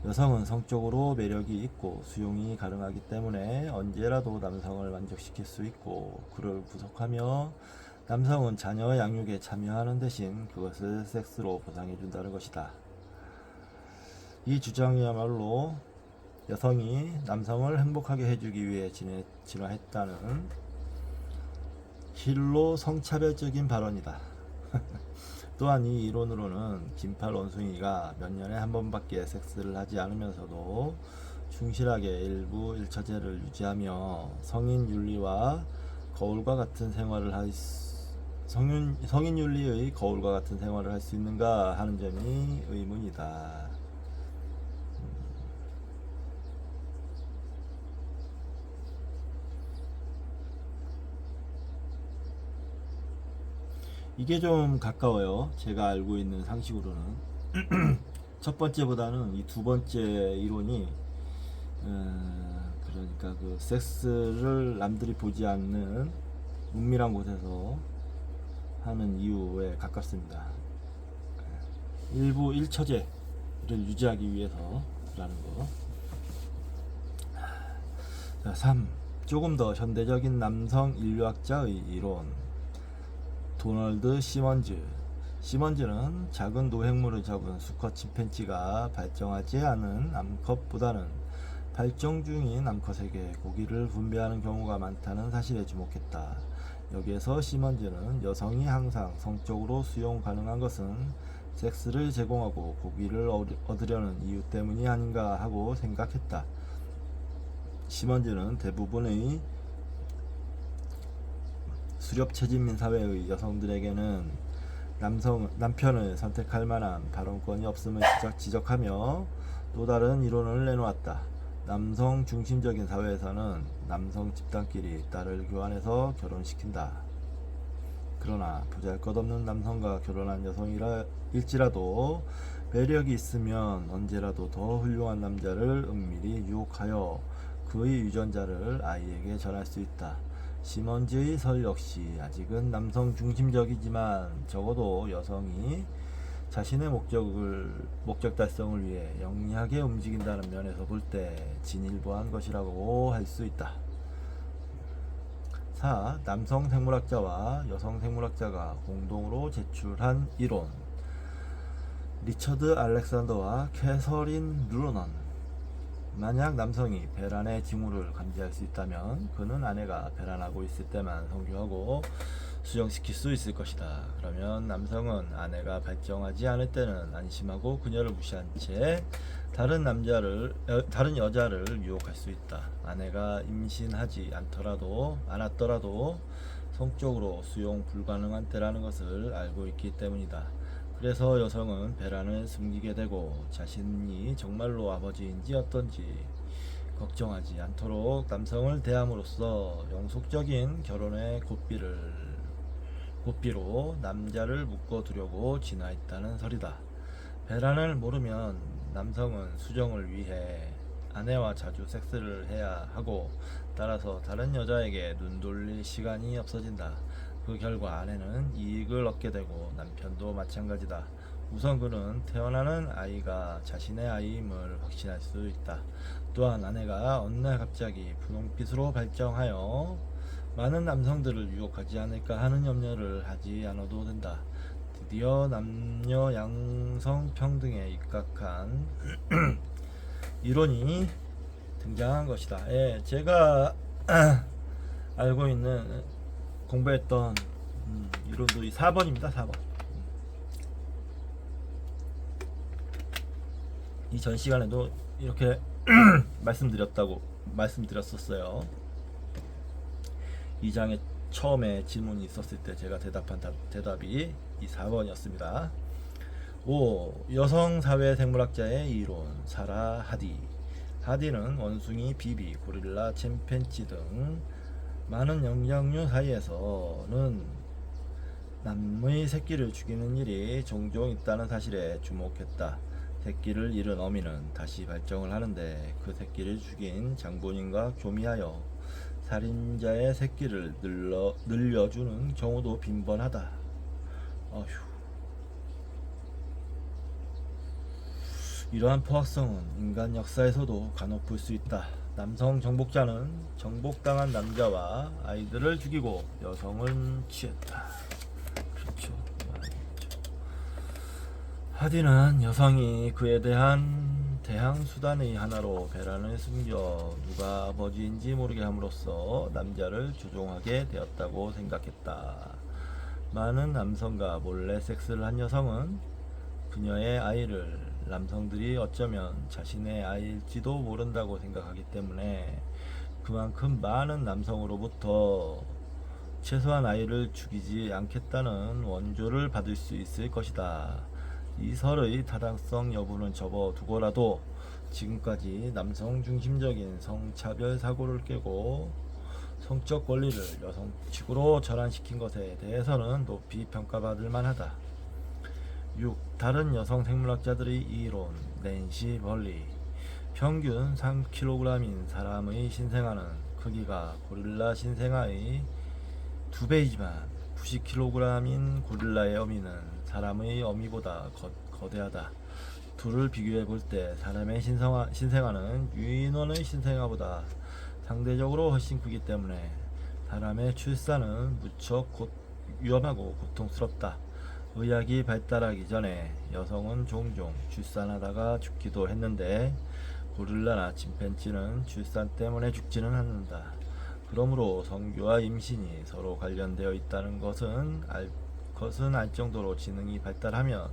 여성은 성적으로 매력이 있고 수용이 가능하기 때문에 언제라도 남성을 만족시킬 수 있고 그를 구속하며 남성은 자녀 양육에 참여하는 대신 그것을 섹스로 보상해준다는 것이다. 이 주장이야말로 여성이 남성을 행복하게 해주기 위해 진화했다는 실로 성차별적인 발언이다. 또한 이 이론으로는 긴팔 원숭이가 몇 년에 한 번밖에 섹스를 하지 않으면서도 충실하게 일부 일처제를 유지하며 성인 윤리의 거울과 같은 생활을 할 수 있는가 하는 점이 의문이다. 이게 좀 가까워요. 제가 알고 있는 상식으로는. 첫 번째보다는 이 두 번째 이론이 그러니까 그 섹스를 남들이 보지 않는 은밀한 곳에서 하는 이유에 가깝습니다. 일부 일처제를 유지하기 위해서라는 거. 자, 3. 조금 더 현대적인 남성 인류학자의 이론. 도널드 시먼즈는 작은 노획물을 잡은 수컷 침팬지가 발정하지 않은 암컷보다는 발정 중인 암컷에게 고기를 분배하는 경우가 많다는 사실에 주목했다. 여기에서 시먼즈는 여성이 항상 성적으로 수용 가능한 것은 섹스를 제공하고 고기를 얻으려는 이유 때문이 아닌가 하고 생각했다. 시먼즈는 대부분의 수렵 체진민 사회의 여성들에게는 남편을 선택할 만한 발언권이 없음을 지적하며 또 다른 이론을 내놓았다. 남성 중심적인 사회에서는 남성 집단끼리 딸을 교환해서 결혼시킨다. 그러나 보잘것없는 남성과 결혼한 여성일지라도 매력이 있으면 언제라도 더 훌륭한 남자를 은밀히 유혹하여 그의 유전자를 아이에게 전할 수 있다. 시먼즈의 설 역시 아직은 남성 중심적이지만 적어도 여성이 자신의 목적 달성을 위해 영리하게 움직인다는 면에서 볼 때 진일보한 것이라고 할 수 있다. 4. 남성 생물학자와 여성 생물학자가 공동으로 제출한 이론. 리처드 알렉산더와 캐서린 루넌. 만약 남성이 배란의 징후를 감지할 수 있다면 그는 아내가 배란하고 있을 때만 성교하고 수정시킬 수 있을 것이다. 그러면 남성은 아내가 발정하지 않을 때는 안심하고 그녀를 무시한 채 다른 여자를 유혹할 수 있다. 아내가 임신하지 않았더라도 성적으로 수용 불가능한 때라는 것을 알고 있기 때문이다. 그래서 여성은 배란을 숨기게 되고 자신이 정말로 아버지인지 어떤지 걱정하지 않도록 남성을 대함으로써 영속적인 결혼의 고삐로 남자를 묶어두려고 진화했다는 설이다. 배란을 모르면 남성은 수정을 위해 아내와 자주 섹스를 해야 하고 따라서 다른 여자에게 눈 돌릴 시간이 없어진다. 그 결과 아내는 이익을 얻게 되고 남편도 마찬가지다. 우선 그는 태어나는 아이가 자신의 아이임을 확신할 수 있다. 또한 아내가 어느 날 갑자기 분홍빛으로 발정하여 많은 남성들을 유혹하지 않을까 하는 염려를 하지 않아도 된다. 드디어 남녀 양성 평등에 입각한 이론이 등장한 것이다. 예, 제가 알고 있는 공부했던 이론도 4번입니다. 4번. 이전 시간에도 이렇게 말씀드렸었어요. 이 장에 처음에 질문이 있었을 때 제가 대답한 대답이 이 4번이었습니다. 5. 여성 사회 생물학자의 이론. 사라 하디. 하디는 원숭이, 비비, 고릴라, 침팬지 등 많은 영장류 사이에서는 남의 새끼를 죽이는 일이 종종 있다는 사실에 주목했다. 새끼를 잃은 어미는 다시 발정을 하는데 그 새끼를 죽인 장본인과 교미하여 살인자의 새끼를 늘려주는 경우도 빈번하다. 어휴. 이러한 포악성은 인간 역사에서도 간혹 볼 수 있다. 남성 정복자는 정복당한 남자와 아이들을 죽이고 여성을 취했다. 그렇죠. 하디는 여성이 그에 대한 대항 수단의 하나로 배란을 숨겨 누가 아버지인지 모르게 함으로써 남자를 조종하게 되었다고 생각했다. 많은 남성과 몰래 섹스를 한 여성은 그녀의 아이를 남성들이 어쩌면 자신의 아이일지도 모른다고 생각하기 때문에 그만큼 많은 남성으로부터 최소한 아이를 죽이지 않겠다는 원조를 받을 수 있을 것이다. 이 설의 타당성 여부는 접어두고라도 지금까지 남성 중심적인 성차별 사고를 깨고 성적 권리를 여성측으로 전환시킨 것에 대해서는 높이 평가받을 만하다. 6. 다른 여성 생물학자들의 이론. 낸시 벌리. 평균 3kg인 사람의 신생아는 크기가 고릴라 신생아의 2배이지만 90kg인 고릴라의 어미는 사람의 어미보다 거대하다. 둘을 비교해 볼 때 사람의 신생아는 유인원의 신생아보다 상대적으로 훨씬 크기 때문에 사람의 출산은 무척 위험하고 고통스럽다. 의학이 발달하기 전에 여성은 종종 출산하다가 죽기도 했는데 고릴라나 침팬지는 출산 때문에 죽지는 않는다. 그러므로 성교와 임신이 서로 관련되어 있다는 것은 알 정도로 지능이 발달하면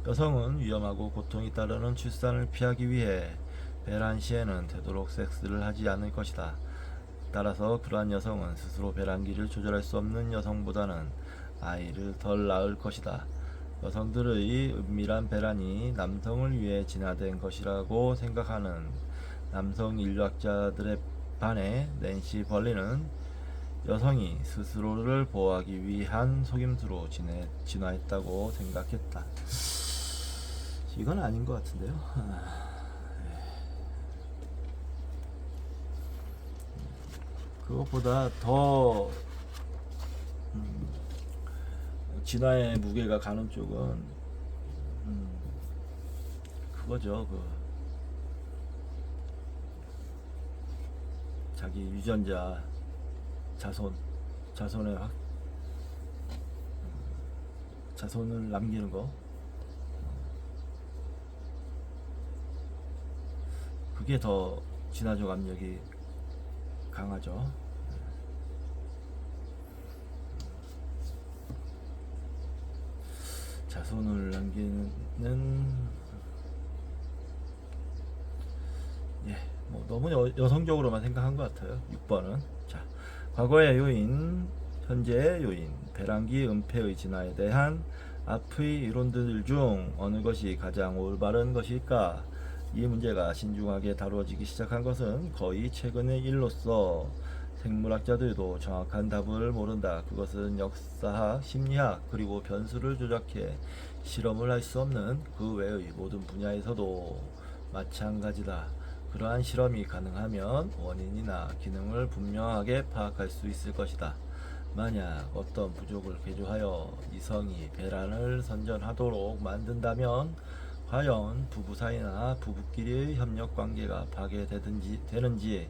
여성은 위험하고 고통이 따르는 출산을 피하기 위해 배란 시에는 되도록 섹스를 하지 않을 것이다. 따라서 그러한 여성은 스스로 배란기를 조절할 수 없는 여성보다는 아이를 덜 낳을 것이다. 여성들의 은밀한 배란이 남성을 위해 진화된 것이라고 생각하는 남성 인류학자들에 반해 낸시 벌리는 여성이 스스로를 보호하기 위한 속임수로 진화했다고 생각했다. 이건 아닌 것 같은데요. 그것보다 더 진화의 무게가 가는 쪽은 그거죠. 자기 유전자 자손을 남기는 거. 그게 더 진화적 압력이 강하죠. 자손을 남기는 뭐 너무 여성적으로만 생각한 것 같아요. 6번은 자, 과거의 요인, 현재의 요인, 배란기 은폐의 진화에 대한 앞의 이론들 중 어느 것이 가장 올바른 것일까? 이 문제가 신중하게 다루어지기 시작한 것은 거의 최근의 일로서 생물학자들도 정확한 답을 모른다. 그것은 역사학, 심리학, 그리고 변수를 조작해 실험을 할 수 없는 그 외의 모든 분야에서도 마찬가지다. 그러한 실험이 가능하면 원인이나 기능을 분명하게 파악할 수 있을 것이다. 만약 어떤 부족을 개조하여 이성이 배란을 선전하도록 만든다면 과연 부부 사이나 부부끼리의 협력 관계가 파괴되는지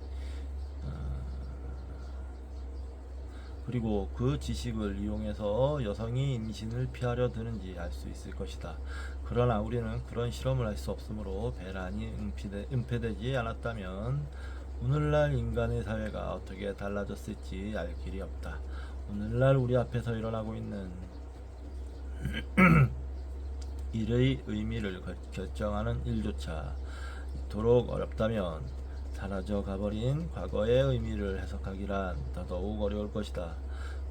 그리고 그 지식을 이용해서 여성이 임신을 피하려 드는지 알 수 있을 것이다. 그러나 우리는 그런 실험을 할 수 없으므로 배란이 은폐되지 않았다면 오늘날 인간의 사회가 어떻게 달라졌을지 알 길이 없다. 오늘날 우리 앞에서 일어나고 있는 일의 의미를 결정하는 일조차 이토록 어렵다면 사라져 가버린 과거의 의미를 해석하기란 더더욱 어려울 것이다.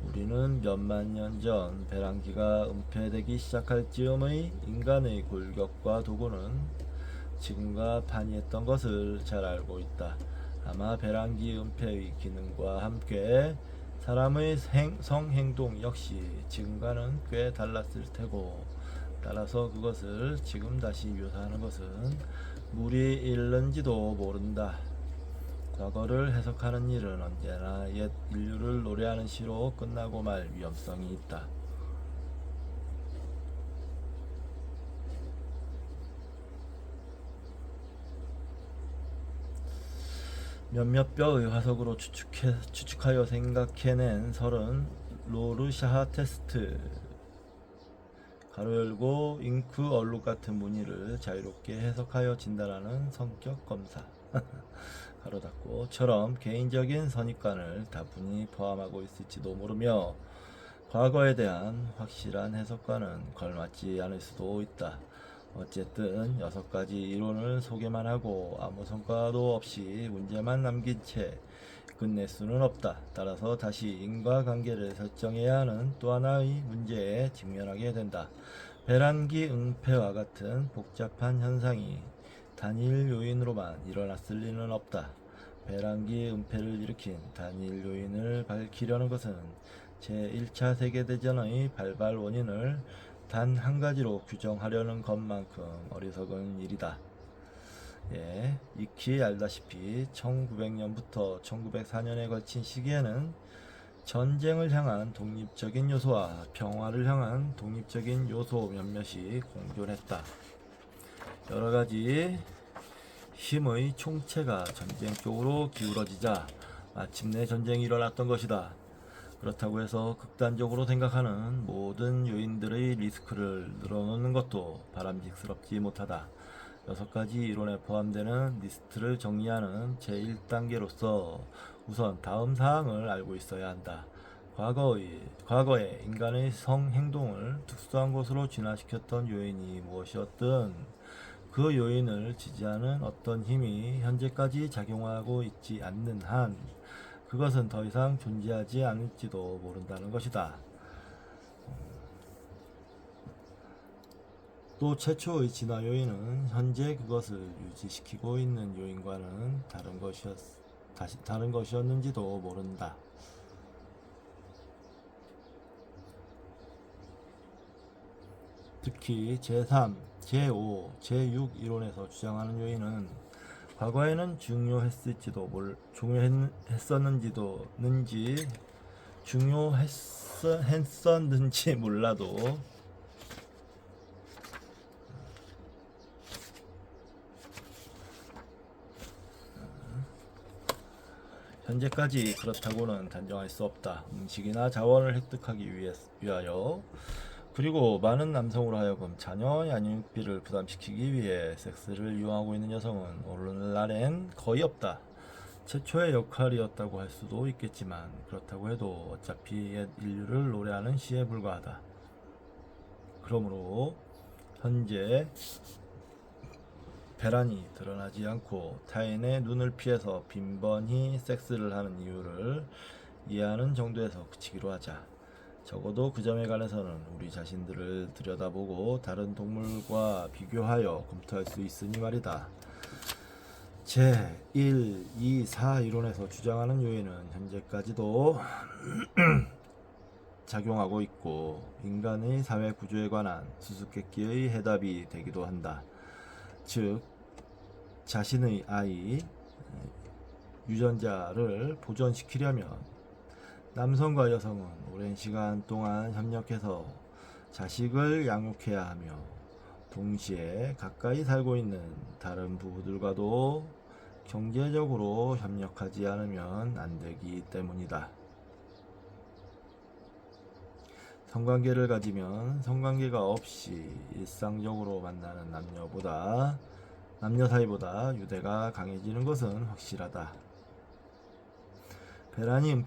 우리는 몇만 년 전 배란기가 은폐되기 시작할 즈음의 인간의 골격과 도구는 지금과 판이했던 것을 잘 알고 있다. 아마 배란기 은폐의 기능과 함께 사람의 성행동 역시 지금과는 꽤 달랐을 테고, 따라서 그것을 지금 다시 묘사하는 것은 무리 일는지도 모른다. 과거를 해석하는 일은 언제나 옛 인류를 노래하는 시로 끝나고 말 위험성이 있다. 몇몇 뼈의 화석으로 추측하여 생각해낸 설은 로르샤하 테스트, 가로 열고 잉크 얼룩 같은 무늬를 자유롭게 해석하여 진단하는 성격 검사 가로 닫고 처럼 개인적인 선입관을 다분히 포함하고 있을지도 모르며 과거에 대한 확실한 해석과는 걸맞지 않을 수도 있다. 어쨌든 6가지 이론을 소개만 하고 아무 성과도 없이 문제만 남긴 채 끝낼 수는 없다. 따라서 다시 인과관계를 설정해야 하는 또 하나의 문제에 직면하게 된다. 배란기 응폐와 같은 복잡한 현상이 단일 요인으로만 일어났을 리는 없다. 배란기 은폐를 일으킨 단일 요인을 밝히려는 것은 제1차 세계대전의 발발 원인을 단 한 가지로 규정하려는 것만큼 어리석은 일이다. 예, 익히 알다시피 1900년부터 1904년에 걸친 시기에는 전쟁을 향한 독립적인 요소와 평화를 향한 독립적인 요소 몇몇이 공존했다. 여러가지 힘의 총체가 전쟁 쪽으로 기울어지자 마침내 전쟁이 일어났던 것이다. 그렇다고 해서 극단적으로 생각하는 모든 요인들의 리스크를 늘어놓는 것도 바람직스럽지 못하다. 6가지 이론에 포함되는 리스트를 정리하는 제1단계로서 우선 다음 사항을 알고 있어야 한다. 과거에 인간의 성행동을 특수한 것으로 진화시켰던 요인이 무엇이었든 그 요인을 지지하는 어떤 힘이 현재까지 작용하고 있지 않는 한 그것은 더 이상 존재하지 않을지도 모른다는 것이다. 또 최초의 진화 요인은 현재 그것을 유지시키고 있는 요인과는 다른 것이었는지도 모른다. 특히 제3, 제5, 제6 이론에서 주장하는 요인은 과거에는 중요했었는지 몰라도 현재까지 그렇다고는 단정할 수 없다. 음식이나 자원을 획득하기 위하여 그리고 많은 남성으로 하여금 자녀 양육비를 부담시키기 위해 섹스를 이용하고 있는 여성은 오늘날엔 거의 없다. 최초의 역할이었다고 할 수도 있겠지만 그렇다고 해도 어차피 옛 인류를 노래하는 시에 불과하다. 그러므로 현재 배란이 드러나지 않고 타인의 눈을 피해서 빈번히 섹스를 하는 이유를 이해하는 정도에서 그치기로 하자. 적어도 그 점에 관해서는 우리 자신들을 들여다보고 다른 동물과 비교하여 검토할 수 있으니 말이다. 제1, 2, 4 이론에서 주장하는 요인은 현재까지도 작용하고 있고 인간의 사회 구조에 관한 수수께끼의 해답이 되기도 한다. 즉, 자신의 아이, 유전자를 보존시키려면 남성과 여성은 오랜 시간 동안 협력해서 자식을 양육해야 하며 동시에 가까이 살고 있는 다른 부부들과도 경제적으로 협력하지 않으면 안 되기 때문이다. 성관계를 가지면 성관계가 없이 일상적으로 만나는 남녀 사이보다 유대가 강해지는 것은 확실하다. 배란이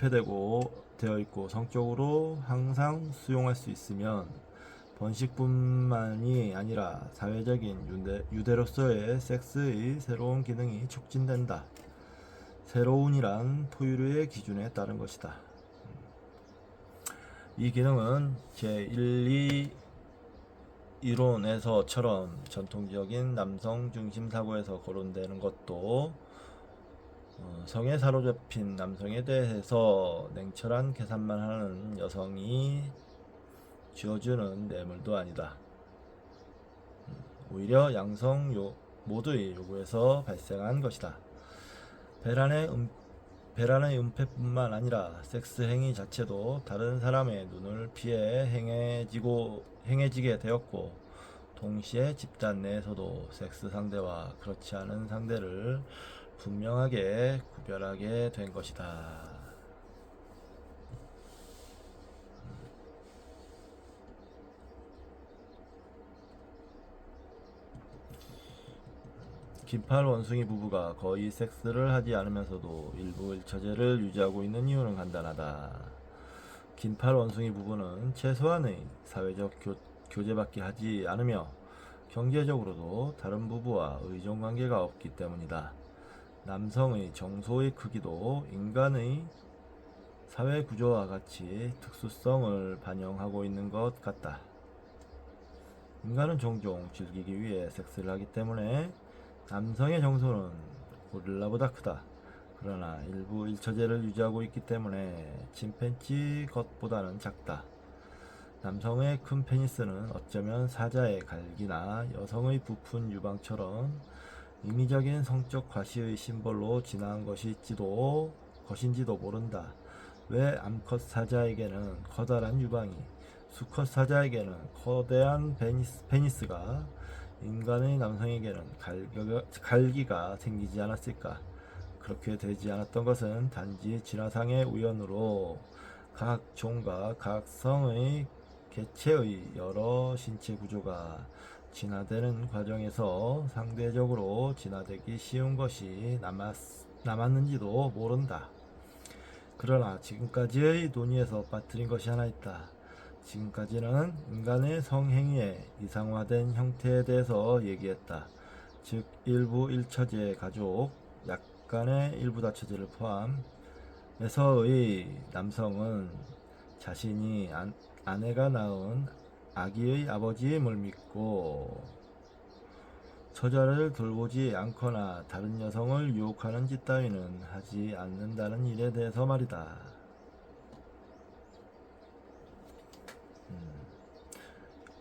되어 있고 성적으로 항상 수용할 수 있으면 번식뿐만이 아니라 사회적인 유대로서의 섹스의 새로운 기능이 촉진된다. 새로운이란 포유류의 기준에 따른 것이다. 이 기능은 제1, 이론에서처럼 전통적인 남성 중심 사고에서 거론되는 것도 성에 사로잡힌 남성에 대해서 냉철한 계산만 하는 여성이 쥐어주는 뇌물도 아니다. 오히려 양성 모두의 요구에서 발생한 것이다. 배란의 은폐뿐만 아니라 섹스 행위 자체도 다른 사람의 눈을 피해 행해지게 되었고, 동시에 집단 내에서도 섹스 상대와 그렇지 않은 상대를 분명하게 구별하게 된 것이다. 긴팔 원숭이 부부가 거의 섹스를 하지 않으면서도 일부 일처제를 유지하고 있는 이유는 간단하다. 긴팔 원숭이 부부는 최소한의 사회적 교제밖에 하지 않으며 경제적으로도 다른 부부와 의존관계가 없기 때문이다. 남성의 정소의 크기도 인간의 사회 구조와 같이 특수성을 반영하고 있는 것 같다. 인간은 종종 즐기기 위해 섹스를 하기 때문에 남성의 정소는 고릴라보다 크다. 그러나 일부 일처제를 유지하고 있기 때문에 침팬지 것보다는 작다. 남성의 큰 페니스는 어쩌면 사자의 갈기나 여성의 부푼 유방처럼 임의적인 성적 과시의 심벌로 지나간 것인지도 모른다. 왜 암컷 사자에게는 커다란 유방이, 수컷 사자에게는 거대한 페니스가, 인간의 남성에게는 갈기가 생기지 않았을까? 그렇게 되지 않았던 것은 단지 진화상의 우연으로 각 종과 각 성의 개체의 여러 신체 구조가 진화되는 과정에서 상대적으로 진화되기 쉬운 것이 남았는지도 모른다. 그러나 지금까지의 논의에서 빠뜨린 것이 하나 있다. 지금까지는 인간의 성행위의 이상화된 형태에 대해서 얘기했다. 즉 일부 일처제 가족, 약간의 일부 다처제를 포함해서의 남성은 자신이 아내가 낳은 아기의 아버지임을 믿고 처자를 돌보지 않거나 다른 여성을 유혹하는 짓 따위는 하지 않는다는 일에 대해서 말이다.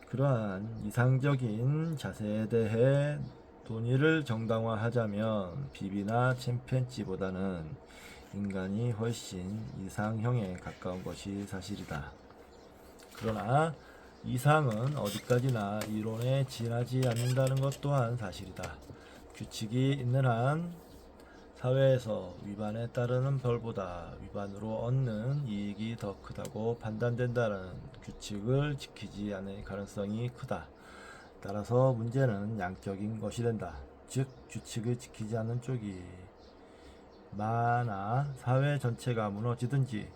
그러한 이상적인 자세에 대해 논의를 정당화하자면 비비나 침팬지보다는 인간이 훨씬 이상형에 가까운 것이 사실이다. 그러나 이상은 어디까지나 이론에 지나지 않는다는 것 또한 사실이다. 규칙이 있는 한 사회에서 위반에 따르는 벌보다 위반으로 얻는 이익이 더 크다고 판단된다는 규칙을 지키지 않을 가능성이 크다. 따라서 문제는 양적인 것이 된다. 즉 규칙을 지키지 않는 쪽이 많아 사회 전체가 무너지든지,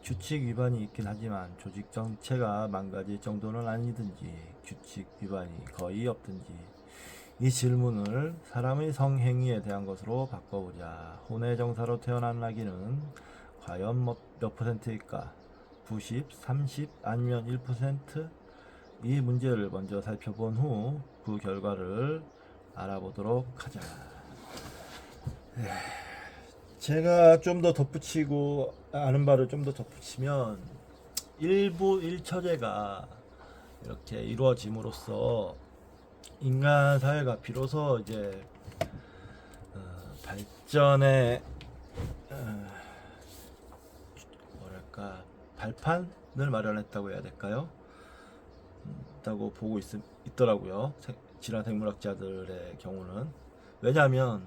규칙 위반이 있긴 하지만 조직 전체가 망가질 정도는 아니든지, 규칙 위반이 거의 없든지. 이 질문을 사람의 성행위에 대한 것으로 바꿔보자. 혼의 정사로 태어난 아기는 과연 몇 %일까? 90, 30, 아니면 1%? 이 문제를 먼저 살펴본 후 그 결과를 알아보도록 하자. 제가 좀 더 덧붙이고 아는 바를 좀 더 덧붙이면, 일부 일처제가 이렇게 이루어짐으로써 인간 사회가 비로소 이제 발전의 뭐랄까 발판을 마련했다고 해야 될까요? 있다고 보고 있더라고요. 진화 생물학자들의 경우는. 왜냐하면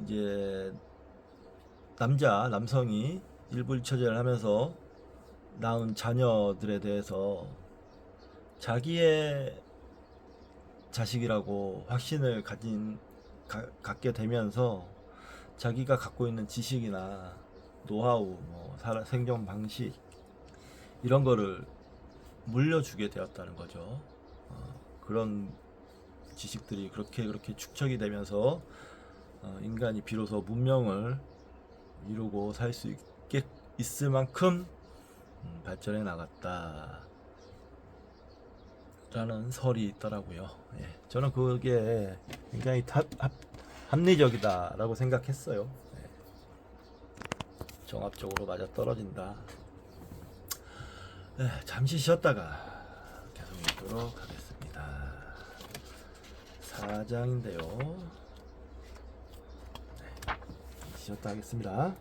이제 남성이 일부 일처제를 하면서 낳은 자녀들에 대해서 자기의 자식이라고 확신을 갖게 되면서 자기가 갖고 있는 지식이나 노하우, 생존 방식 이런 거를 물려주게 되었다는 거죠. 그런 지식들이 그렇게 축적이 되면서 인간이 비로소 문명을 이루고 살 수 있을 만큼 발전해 나갔다. 라는 설이 있더라고요. 예, 저는 그게 굉장히 합리적이다라고 생각했어요. 예, 종합적으로 맞아 떨어진다. 예, 잠시 쉬었다가 계속 읽도록 하겠습니다. 4장인데요. 네, 쉬었다 하겠습니다.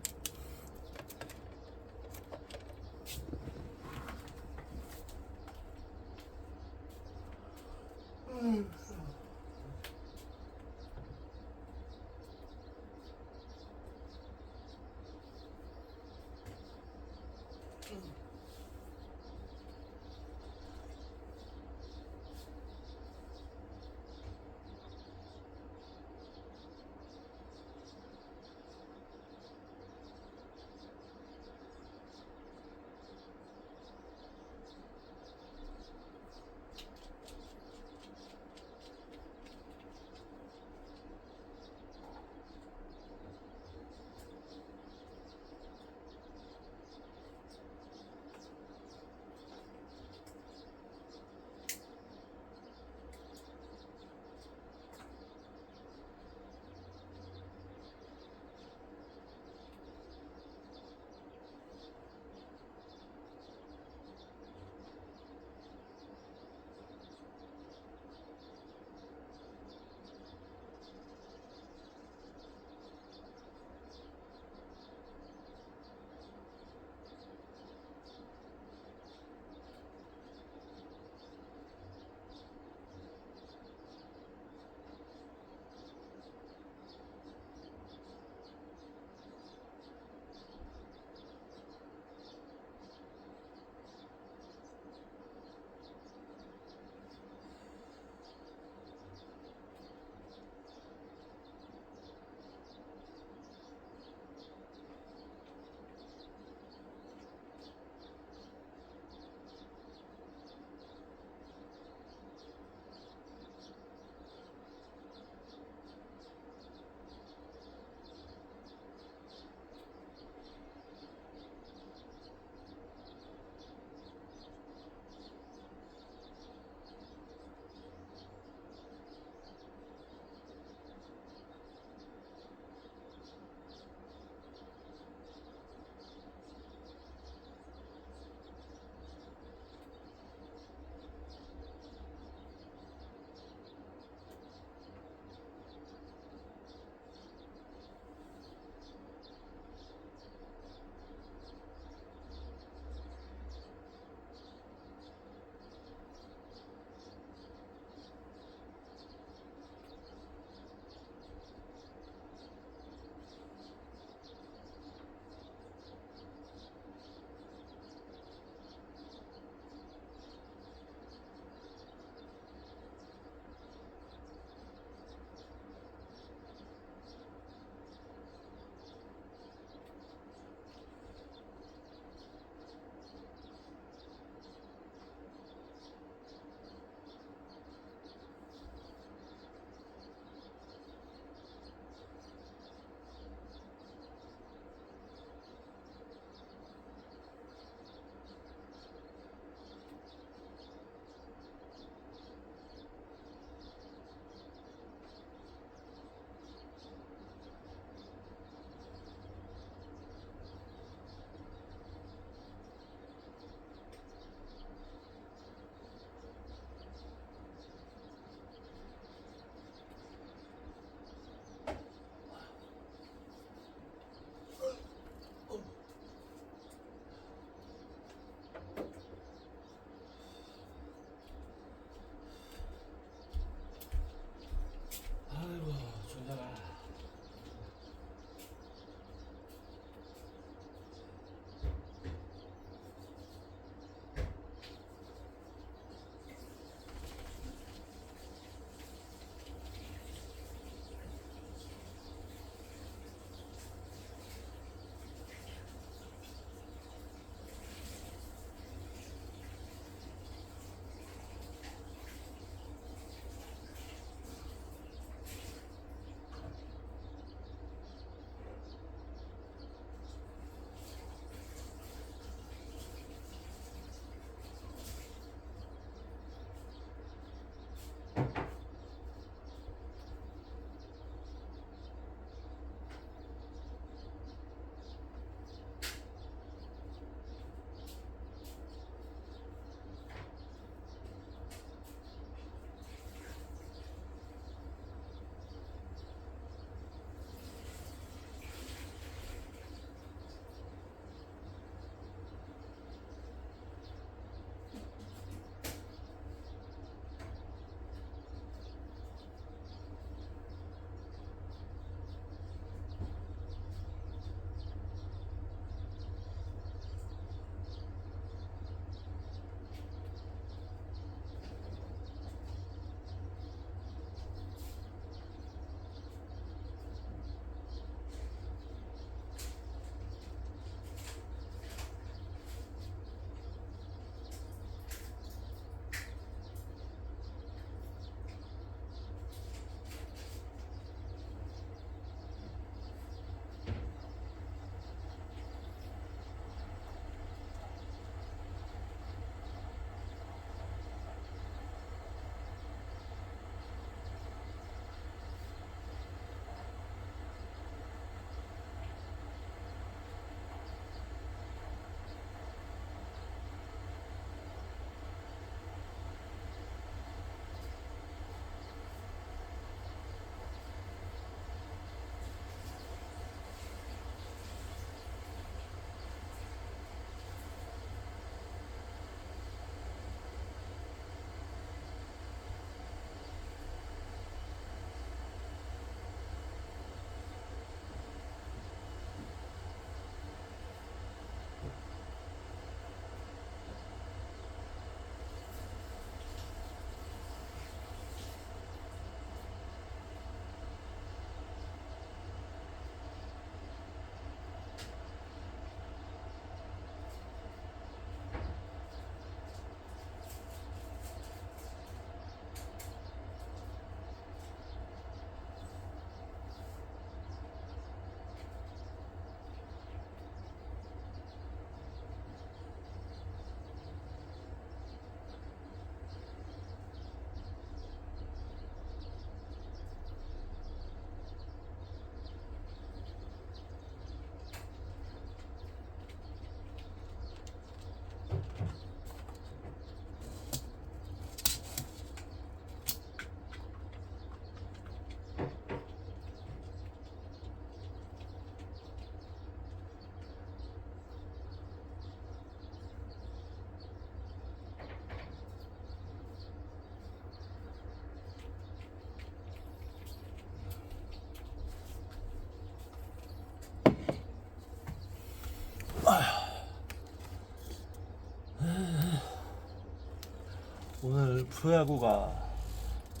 오늘 프로야구가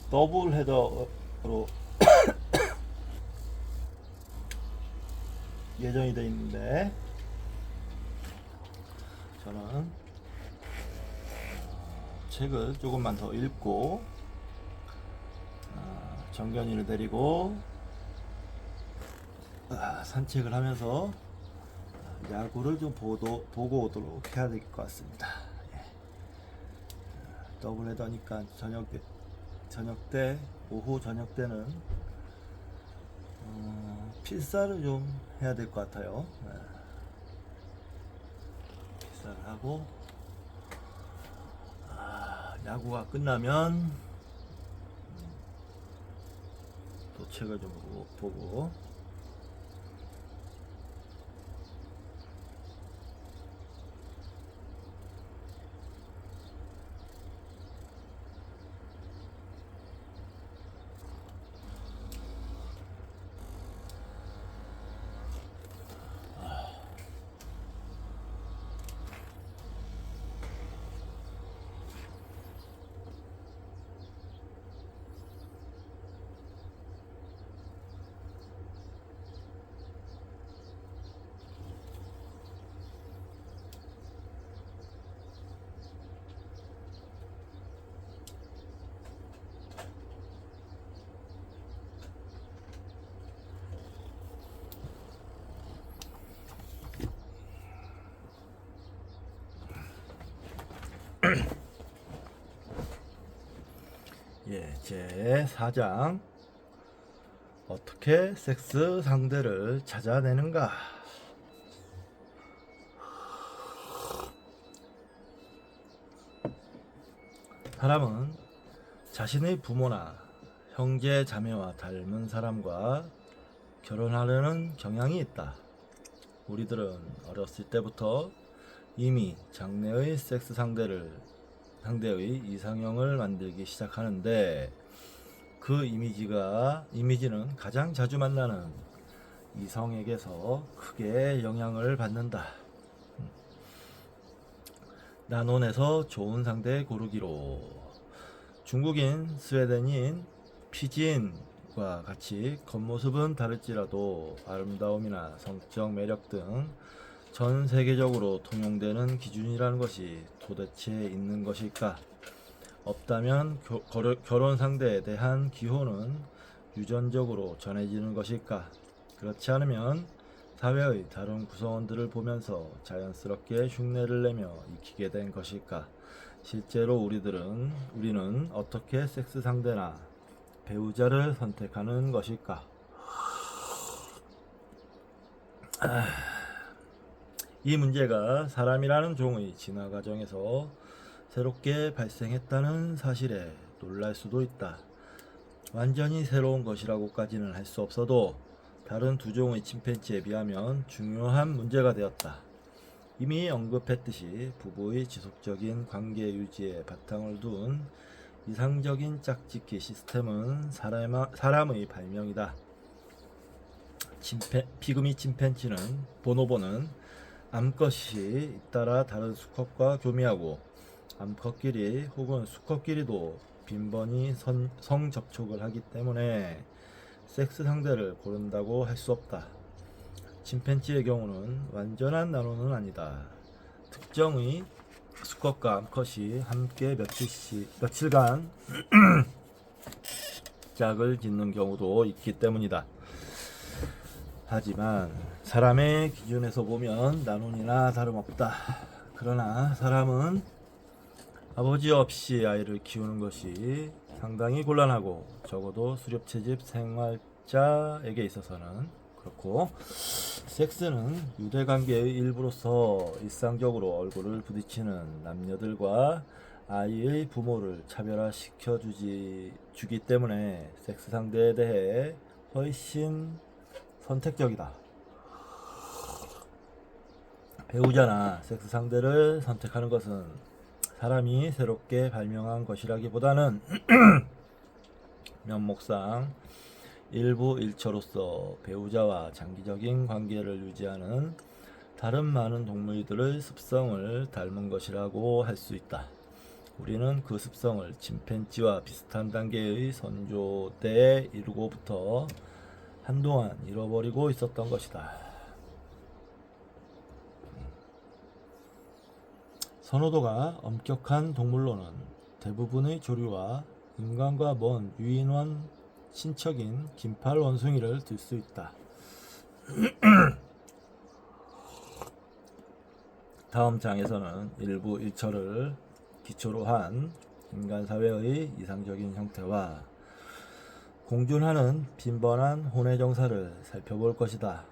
더블 헤더로 예정이 되어 있는데 저는 책을 조금만 더 읽고 정견이를 데리고 산책을 하면서 야구를 좀 보고 오도록 해야 될 것 같습니다. 더블 헤더니까 오후 저녁 때는 필사를 좀 해야 될 것 같아요. 필사를 하고 야구가 끝나면 또 책을 좀 보고 제 4장 어떻게 섹스 상대를 찾아내는가. 사람은 자신의 부모나 형제 자매와 닮은 사람과 결혼하려는 경향이 있다. 우리들은 어렸을 때부터 이미 장래의 섹스 상대의 이상형을 만들기 시작하는데, 그 이미지는 가장 자주 만나는 이성에게서 크게 영향을 받는다. 나논에서 좋은 상대 고르기로. 중국인, 스웨덴인, 피지인과 같이 겉모습은 다를지라도 아름다움이나 성적 매력 등 전 세계적으로 통용되는 기준이라는 것이 도대체 있는 것일까? 없다면 결혼 상대에 대한 기호는 유전적으로 전해지는 것일까? 그렇지 않으면 사회의 다른 구성원들을 보면서 자연스럽게 흉내를 내며 익히게 된 것일까? 실제로 우리는 어떻게 섹스 상대나 배우자를 선택하는 것일까? 이 문제가 사람이라는 종의 진화 과정에서 새롭게 발생했다는 사실에 놀랄 수도 있다. 완전히 새로운 것이라고까지는 할 수 없어도 다른 두 종의 침팬지에 비하면 중요한 문제가 되었다. 이미 언급했듯이 부부의 지속적인 관계 유지에 바탕을 둔 이상적인 짝짓기 시스템은 사람의 발명이다. 피그미 침팬지는 보노보는 암컷이 잇따라 다른 수컷과 교미하고, 암컷끼리 혹은 수컷끼리도 빈번히 성접촉을 하기 때문에 섹스 상대를 고른다고 할 수 없다. 침팬지의 경우는 완전한 나노는 아니다. 특정의 수컷과 암컷이 함께 며칠간 짝을 짓는 경우도 있기 때문이다. 하지만 사람의 기준에서 보면 나눈이나 다름없다. 그러나 사람은 아버지 없이 아이를 키우는 것이 상당히 곤란하고, 적어도 수렵채집 생활자에게 있어서는 그렇고, 섹스는 유대관계의 일부로서 일상적으로 얼굴을 부딪히는 남녀들과 아이의 부모를 차별화시켜 주기 때문에 섹스 상대에 대해 훨씬 선택적이다. 배우자나 섹스 상대를 선택하는 것은 사람이 새롭게 발명한 것이라기보다는 면목상 일부 일처로서 배우자와 장기적인 관계를 유지하는 다른 많은 동물들의 습성을 닮은 것이라고 할 수 있다. 우리는 그 습성을 침팬지와 비슷한 단계의 선조 때에 이르고부터 한동안 잃어버리고 있었던 것이다. 선호도가 엄격한 동물로는 대부분의 조류와 인간과 먼 유인원 친척인 긴팔 원숭이를 들 수 있다. 다음 장에서는 일부 일처를 기초로 한 인간 사회의 이상적인 형태와 공존하는 빈번한 혼외 정사를 살펴볼 것이다.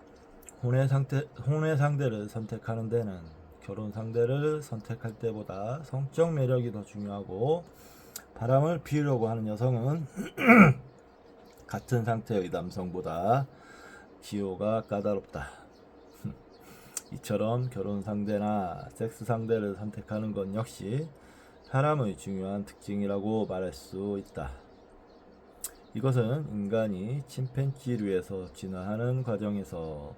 혼외 상대를 선택하는 데는 결혼 상대를 선택할 때보다 성적 매력이 더 중요하고, 바람을 피우려고 하는 여성은 같은 상태의 남성보다 기호가 까다롭다. 이처럼 결혼 상대나 섹스 상대를 선택하는 것 역시 사람의 중요한 특징이라고 말할 수 있다. 이것은 인간이 침팬지류에서 진화하는 과정에서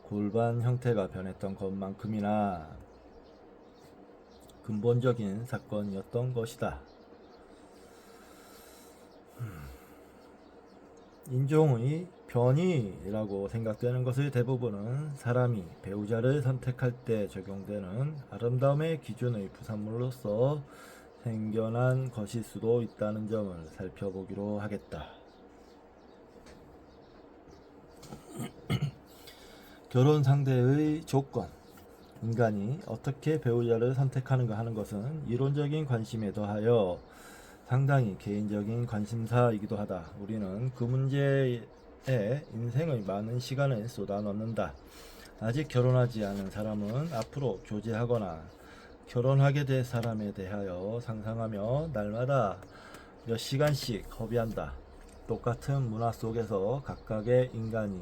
골반 형태가 변했던 것만큼이나 근본적인 사건이었던 것이다. 인종의 변이라고 생각되는 것의 대부분은 사람이 배우자를 선택할 때 적용되는 아름다움의 기준의 부산물로서 생겨난 것일 수도 있다는 점을 살펴보기로 하겠다. 결혼 상대의 조건. 인간이 어떻게 배우자를 선택하는가 하는 것은 이론적인 관심에 더하여 상당히 개인적인 관심사이기도 하다. 우리는 그 문제에 인생의 많은 시간을 쏟아 넣는다. 아직 결혼하지 않은 사람은 앞으로 교제하거나 결혼하게 될 사람에 대하여 상상하며 날마다 몇 시간씩 허비한다. 똑같은 문화 속에서 각각의 인간이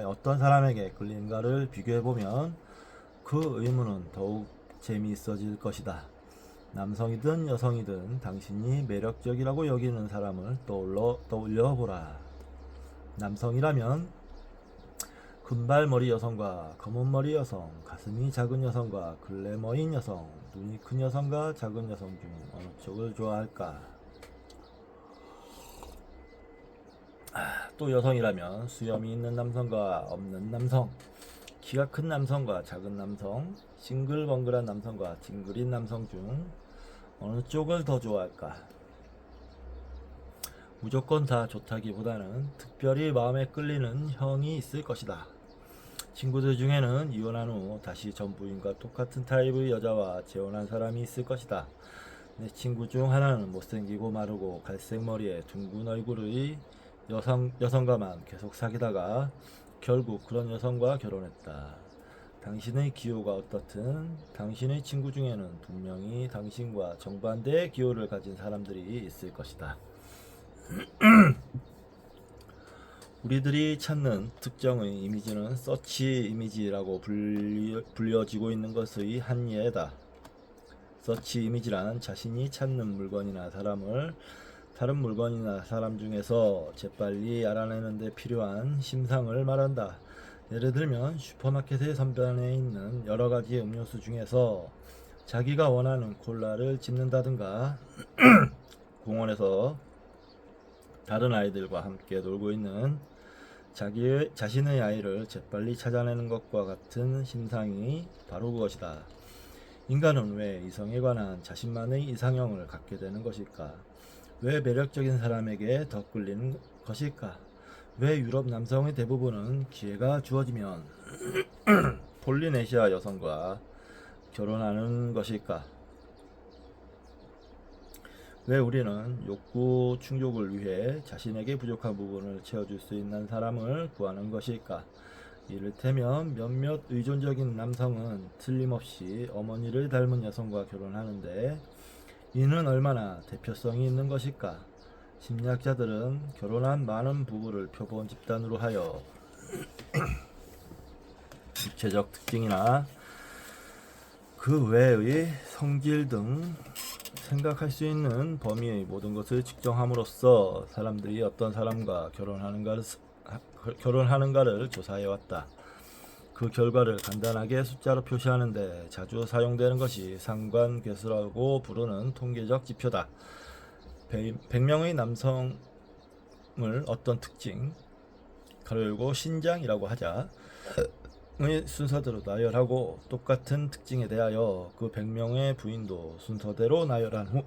어떤 사람에게 끌리는가를 비교해보면 그 의문은 더욱 재미있어질 것이다. 남성이든 여성이든 당신이 매력적이라고 여기는 사람을 떠올려보라. 남성이라면 금발머리 여성과 검은머리 여성, 가슴이 작은 여성과 글래머인 여성, 눈이 큰 여성과 작은 여성 중 어느 쪽을 좋아할까? 또 여성이라면 수염이 있는 남성과 없는 남성, 키가 큰 남성과 작은 남성, 싱글벙글한 남성과 징그린 남성 중 어느 쪽을 더 좋아할까? 무조건 다 좋다기보다는 특별히 마음에 끌리는 형이 있을 것이다. 친구들 중에는 이혼한 후 다시 전 부인과 똑같은 타입의 여자와 재혼한 사람이 있을 것이다. 내 친구 중 하나는 못생기고 마르고 갈색 머리에 둥근 얼굴의 여성과만 계속 사귀다가 결국 그런 여성과 결혼했다. 당신의 기호가 어떻든 당신의 친구 중에는 분명히 당신과 정반대의 기호를 가진 사람들이 있을 것이다. 우리들이 찾는 특정의 이미지는 서치 이미지라고 불려지고 있는 것의 한 예다. 서치 이미지란 자신이 찾는 물건이나 사람을 다른 물건이나 사람 중에서 재빨리 알아내는 데 필요한 심상을 말한다. 예를 들면 슈퍼마켓의 선반에 있는 여러 가지 음료수 중에서 자기가 원하는 콜라를 집는다든가 공원에서 다른 아이들과 함께 놀고 있는 자신의 아이를 재빨리 찾아내는 것과 같은 심상이 바로 그것이다. 인간은 왜 이성에 관한 자신만의 이상형을 갖게 되는 것일까? 왜 매력적인 사람에게 더 끌리는 것일까? 왜 유럽 남성의 대부분은 기회가 주어지면 폴리네시아 여성과 결혼하는 것일까? 왜 우리는 욕구 충족을 위해 자신에게 부족한 부분을 채워줄 수 있는 사람을 구하는 것일까? 이를테면 몇몇 의존적인 남성은 틀림없이 어머니를 닮은 여성과 결혼하는데 이는 얼마나 대표성이 있는 것일까? 심리학자들은 결혼한 많은 부부를 표본 집단으로 하여 육체적 특징이나 그 외의 성질 등 생각할 수 있는 범위의 모든 것을 측정함으로써 사람들이 어떤 사람과 결혼하는가를 조사해왔다. 그 결과를 간단하게 숫자로 표시하는데 자주 사용되는 것이 상관계수라고 부르는 통계적 지표다. 100명의 남성을 어떤 특징, 가로 열고 신장이라고 하자, 의 순서대로 나열하고 똑같은 특징에 대하여 그 100명의 부인도 순서대로 나열한 후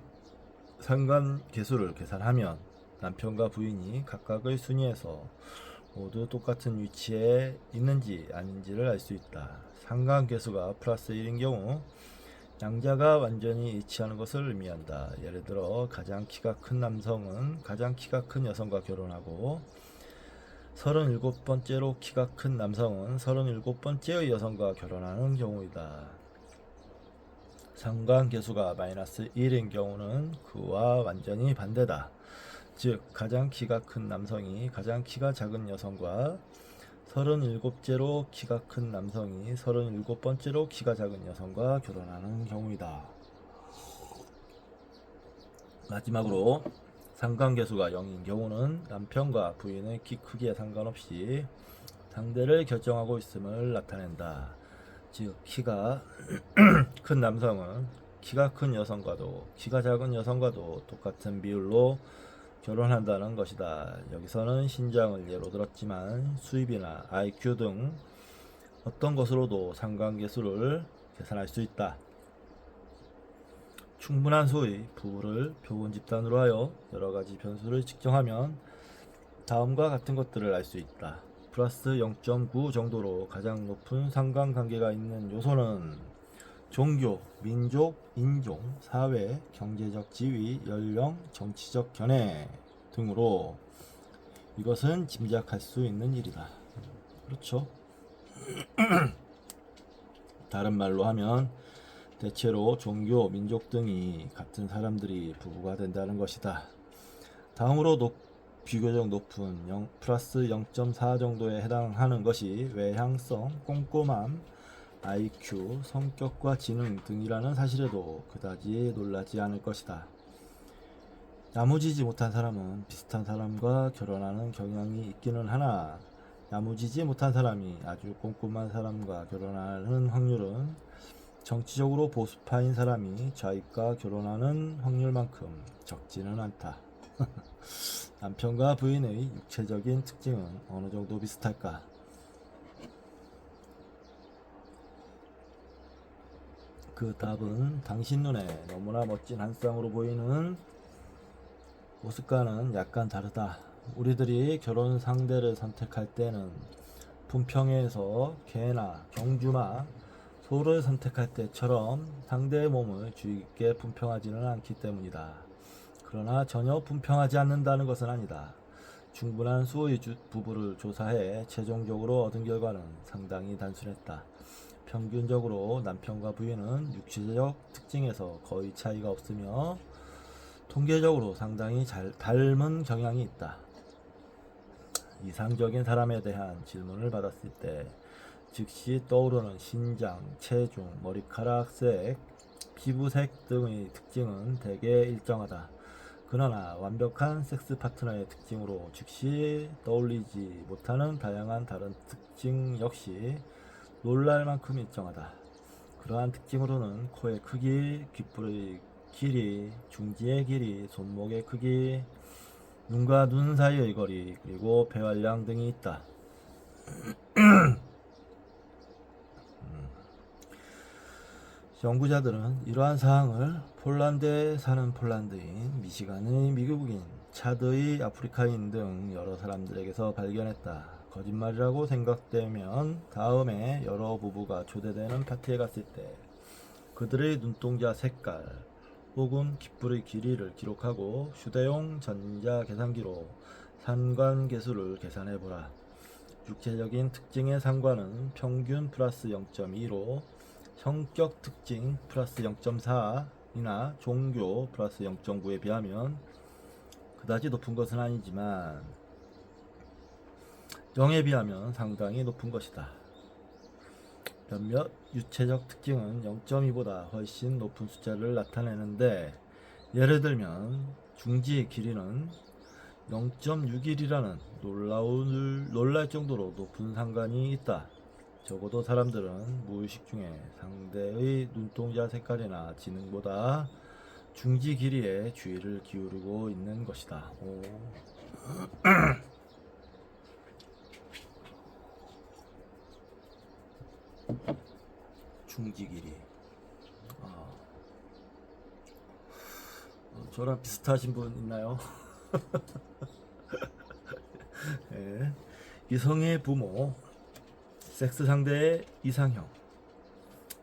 상관계수를 계산하면 남편과 부인이 각각의 순위에서 모두 똑같은 위치에 있는지 아닌지를 알 수 있다. 상관계수가 플러스 1인 경우 양자가 완전히 일치하는 것을 의미한다. 예를 들어 가장 키가 큰 남성은 가장 키가 큰 여성과 결혼하고 37번째로 키가 큰 남성은 37번째의 여성과 결혼하는 경우이다. 상관계수가 마이너스 1인 경우는 그와 완전히 반대다. 즉 가장 키가 큰 남성이 가장 키가 작은 여성과 37째로 키가 큰 남성이 37번째로 키가 작은 여성과 결혼하는 경우이다. 마지막으로 상관계수가 0인 경우는 남편과 부인의 키 크기에 상관없이 상대를 결정하고 있음을 나타낸다. 즉 키가 큰 남성은 키가 큰 여성과도 키가 작은 여성과도 똑같은 비율로 결혼한다는 것이다. 여기서는 신장을 예로 들었지만 수입이나 IQ 등 어떤 것으로도 상관계수를 계산할 수 있다. 충분한 수의 부부를 표본 집단으로 하여 여러가지 변수를 측정하면 다음과 같은 것들을 알 수 있다. 플러스 0.9 정도로 가장 높은 상관관계가 있는 요소는 종교, 민족, 인종, 사회, 경제적 지위, 연령, 정치적 견해 등으로 이것은 짐작할 수 있는 일이다. 그렇죠. 다른 말로 하면 대체로 종교, 민족 등이 같은 사람들이 부부가 된다는 것이다. 다음으로 비교적 높은 플러스 0.4 정도에 해당하는 것이 외향성, 꼼꼼함, IQ, 성격과 지능 등이라는 사실에도 그다지 놀라지 않을 것이다. 야무지지 못한 사람은 비슷한 사람과 결혼하는 경향이 있기는 하나 야무지지 못한 사람이 아주 꼼꼼한 사람과 결혼하는 확률은 정치적으로 보수파인 사람이 좌익과 결혼하는 확률만큼 적지는 않다. 남편과 부인의 육체적인 특징은 어느 정도 비슷할까? 그 답은 당신 눈에 너무나 멋진 한 쌍으로 보이는 모습과는 약간 다르다. 우리들이 결혼 상대를 선택할 때는 품평회에서 개나 경주나 소를 선택할 때처럼 상대의 몸을 주의 깊게 품평하지는 않기 때문이다. 그러나 전혀 품평하지 않는다는 것은 아니다. 충분한 수의 부부를 조사해 최종적으로 얻은 결과는 상당히 단순했다. 평균적으로 남편과 부인은 육체적 특징에서 거의 차이가 없으며 통계적으로 상당히 닮은 경향이 있다. 이상적인 사람에 대한 질문을 받았을 때 즉시 떠오르는 신장, 체중, 머리카락색, 피부색 등의 특징은 대개 일정하다. 그러나 완벽한 섹스 파트너의 특징으로 즉시 떠올리지 못하는 다양한 다른 특징 역시 놀랄 만큼 일정하다. 그러한 특징으로는 코의 크기, 귓불의 길이, 중지의 길이, 손목의 크기, 눈과 눈 사이의 거리, 그리고 폐활량 등이 있다. 연구자들은 이러한 사항을 폴란드에 사는 폴란드인, 미시간의 미국인, 차드의 아프리카인 등 여러 사람들에게서 발견했다. 거짓말이라고 생각되면 다음에 여러 부부가 초대되는 파티에 갔을 때 그들의 눈동자 색깔 혹은 귓불의 길이를 기록하고 휴대용 전자 계산기로 상관계수를 계산해보라. 육체적인 특징의 상관은 평균 플러스 0.2로 성격 특징 플러스 0.4이나 종교 플러스 0.9에 비하면 그다지 높은 것은 아니지만 0에 비하면 상당히 높은 것이다. 몇몇 유체적 특징은 0.2보다 훨씬 높은 숫자를 나타내는데 예를 들면 중지의 길이는 0.61이라는 놀랄 정도로 높은 상관이 있다. 적어도 사람들은 무의식 중에 상대의 눈동자 색깔이나 지능보다 중지 길이에 주의를 기울이고 있는 것이다. 중지 길이. 저랑 비슷하신 분 있나요? 네. 이성의 부모, 섹스 상대의 이상형.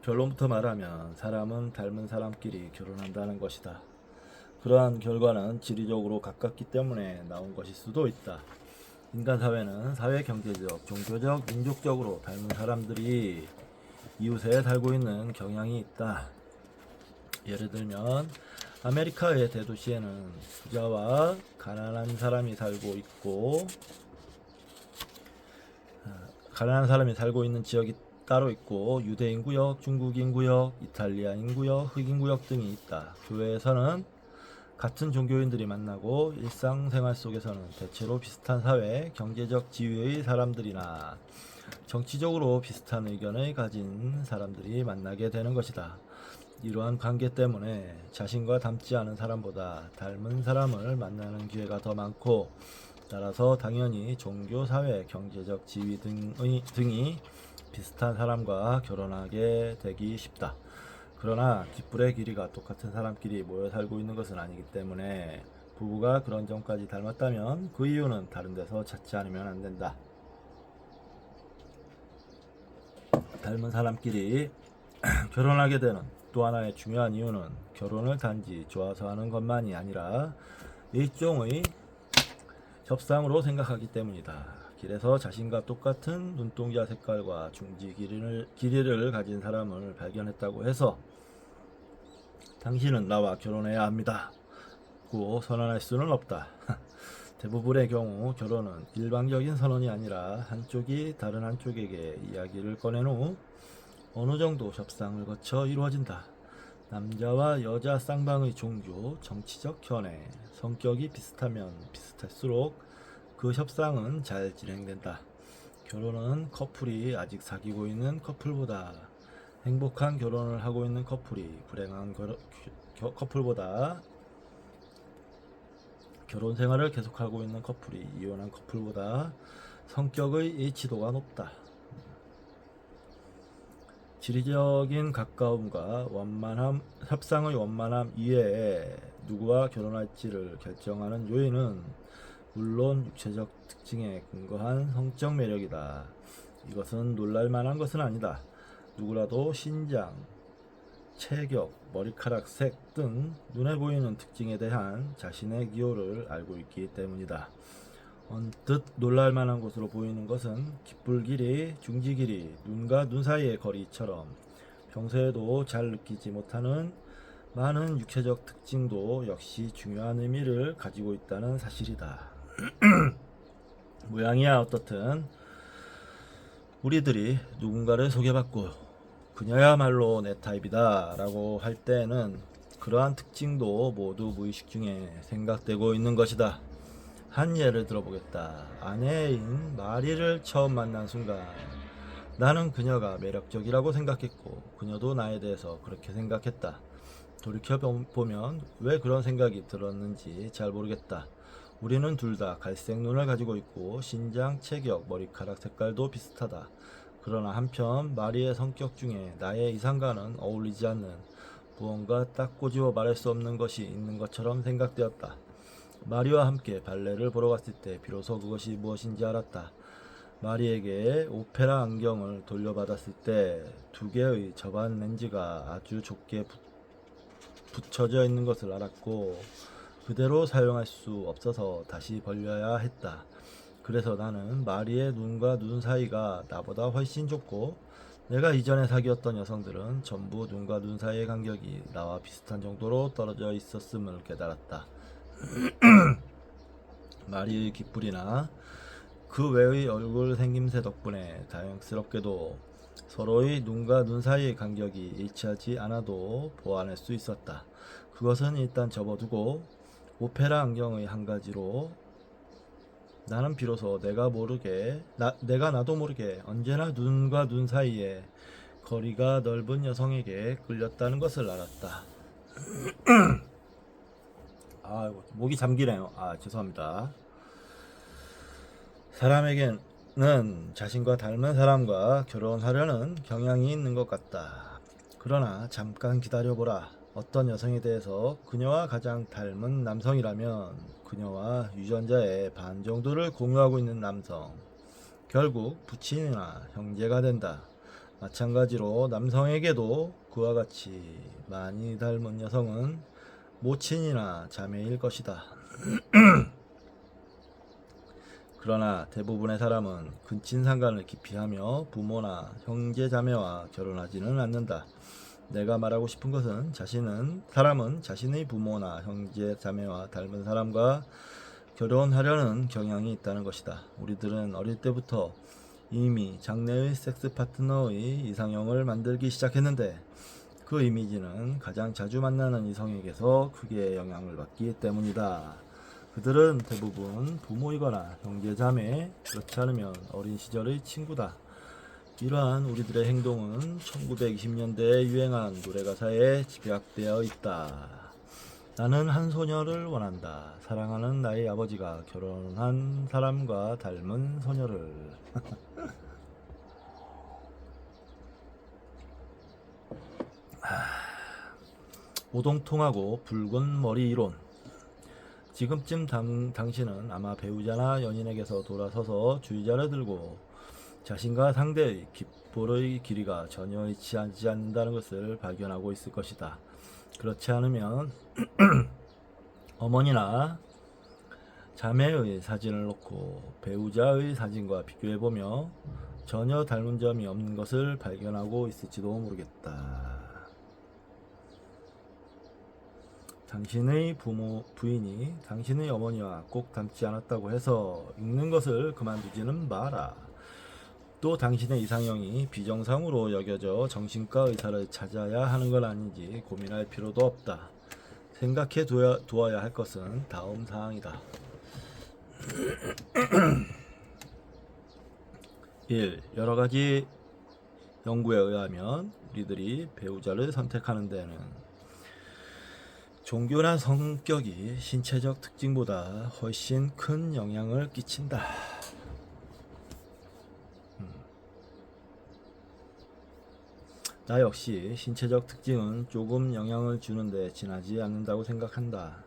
결론부터 말하면 사람은 닮은 사람끼리 결혼한다는 것이다. 그러한 결과는 지리적으로 가깝기 때문에 나온 것일 수도 있다. 인간 사회는 사회, 경제적, 종교적, 민족적으로 닮은 사람들이 이웃에 살고 있는 경향이 있다. 예를 들면 아메리카의 대도시에는 부자와 가난한 사람이 살고 있고 있는 지역이 따로 있고 유대인 구역, 중국인 구역, 이탈리아인 구역, 흑인 구역 등이 있다. 교회에서는 같은 종교인들이 만나고 일상생활 속에서는 대체로 비슷한 사회, 경제적 지위의 사람들이나 정치적으로 비슷한 의견을 가진 사람들이 만나게 되는 것이다. 이러한 관계 때문에 자신과 닮지 않은 사람보다 닮은 사람을 만나는 기회가 더 많고 따라서 당연히 종교, 사회, 경제적 지위 등이 비슷한 사람과 결혼하게 되기 쉽다. 그러나 귓불의 길이가 똑같은 사람끼리 모여 살고 있는 것은 아니기 때문에 부부가 그런 점까지 닮았다면 그 이유는 다른 데서 찾지 않으면 안 된다. 닮은 사람끼리 결혼하게 되는 또 하나의 중요한 이유는 결혼을 단지 좋아서 하는 것만이 아니라 일종의 협상으로 생각하기 때문이다. 길에서 자신과 똑같은 눈동자 색깔과 중지 길이를 가진 사람을 발견했다고 해서 당신은 나와 결혼해야 합니다 고 선언할 수는 없다. 대부분의 경우 결혼은 일방적인 선언이 아니라 한쪽이 다른 한쪽에게 이야기를 꺼낸 후 어느 정도 협상을 거쳐 이루어진다. 남자와 여자 쌍방의 종교, 정치적 견해, 성격이 비슷하면 비슷할수록 그 협상은 잘 진행된다. 결혼은 커플이 아직 사귀고 있는 커플보다 행복한 결혼을 하고 있는 커플이 불행한 커플보다 결혼 생활을 계속하고 있는 커플이 이혼한 커플보다 성격의 일치도가 높다. 지리적인 가까움과 협상의 원만함 이외에 누구와 결혼할지를 결정하는 요인은 물론 육체적 특징에 근거한 성적 매력이다. 이것은 놀랄만한 것은 아니다. 누구라도 신장, 체격, 머리카락 색 등 눈에 보이는 특징에 대한 자신의 기호를 알고 있기 때문이다. 언뜻 놀랄만한 것으로 보이는 것은 깃불 길이, 중지 길이, 눈과 눈 사이의 거리처럼 평소에도 잘 느끼지 못하는 많은 육체적 특징도 역시 중요한 의미를 가지고 있다는 사실이다. 모양이야 어떻든 우리들이 누군가를 소개받고 그녀야말로 내 타입이다 라고 할 때에는 그러한 특징도 모두 무의식 중에 생각되고 있는 것이다. 한 예를 들어보겠다. 아내인 마리를 처음 만난 순간 나는 그녀가 매력적이라고 생각했고 그녀도 나에 대해서 그렇게 생각했다. 돌이켜보면 왜 그런 생각이 들었는지 잘 모르겠다. 우리는 둘 다 갈색 눈을 가지고 있고 신장, 체격, 머리카락 색깔도 비슷하다. 그러나 한편 마리의 성격 중에 나의 이상과는 어울리지 않는 무언가 딱 꼬집어 말할 수 없는 것이 있는 것처럼 생각되었다. 마리와 함께 발레를 보러 갔을 때 비로소 그것이 무엇인지 알았다. 마리에게 오페라 안경을 돌려받았을 때 두 개의 접안 렌즈가 아주 좁게 붙여져 있는 것을 알았고 그대로 사용할 수 없어서 다시 벌려야 했다. 그래서 나는 마리의 눈과 눈 사이가 나보다 훨씬 좁고 내가 이전에 사귀었던 여성들은 전부 눈과 눈 사이의 간격이 나와 비슷한 정도로 떨어져 있었음을 깨달았다. 마리의 깃불이나 그 외의 얼굴 생김새 덕분에 다행스럽게도 서로의 눈과 눈 사이의 간격이 일치하지 않아도 보완할 수 있었다. 그것은 일단 접어두고 오페라 안경의 한 가지로 나는 비로소 내가 나도 모르게 언제나 눈과 눈 사이에 거리가 넓은 여성에게 끌렸다는 것을 알았다. 목이 잠기네요. 죄송합니다. 사람에게는 자신과 닮은 사람과 결혼하려는 경향이 있는 것 같다. 그러나 잠깐 기다려보라. 어떤 여성에 대해서 그녀와 가장 닮은 남성이라면 그녀와 유전자의 반 정도를 공유하고 있는 남성, 결국 부친이나 형제가 된다. 마찬가지로 남성에게도 그와 같이 많이 닮은 여성은 모친이나 자매일 것이다. 그러나 대부분의 사람은 근친상간을 기피하며 부모나 형제 자매와 결혼하지는 않는다. 내가 말하고 싶은 것은 사람은 자신의 부모나 형제 자매와 닮은 사람과 결혼하려는 경향이 있다는 것이다. 우리들은 어릴 때부터 이미 장래의 섹스 파트너의 이상형을 만들기 시작했는데 그 이미지는 가장 자주 만나는 이성에게서 크게 영향을 받기 때문이다. 그들은 대부분 부모이거나 형제자매, 그렇지 않으면 어린 시절의 친구다. 이러한 우리들의 행동은 1920년대에 유행한 노래가사에 집약되어 있다. 나는 한 소녀를 원한다. 사랑하는 나의 아버지가 결혼한 사람과 닮은 소녀를. 오동통하고 붉은 머리 이론. 지금쯤 당신은 아마 배우자나 연인에게서 돌아서서 주의자를 들고 자신과 상대의 귓볼의 길이가 전혀 일치하지 않는다는 것을 발견하고 있을 것이다. 그렇지 않으면 어머니나 자매의 사진을 놓고 배우자의 사진과 비교해보며 전혀 닮은 점이 없는 것을 발견하고 있을지도 모르겠다. 당신의 부인이 당신의 어머니와 꼭 닮지 않았다고 해서 읽는 것을 그만두지는 마라. 또 당신의 이상형이 비정상으로 여겨져 정신과 의사를 찾아야 하는 건 아닌지 고민할 필요도 없다. 생각해 두어야 할 것은 다음 사항이다. 1. 여러 가지 연구에 의하면 우리들이 배우자를 선택하는 데는 종교나 성격이 신체적 특징보다 훨씬 큰 영향을 끼친다. 나 역시 신체적 특징은 조금 영향을 주는데 지나지 않는다고 생각한다.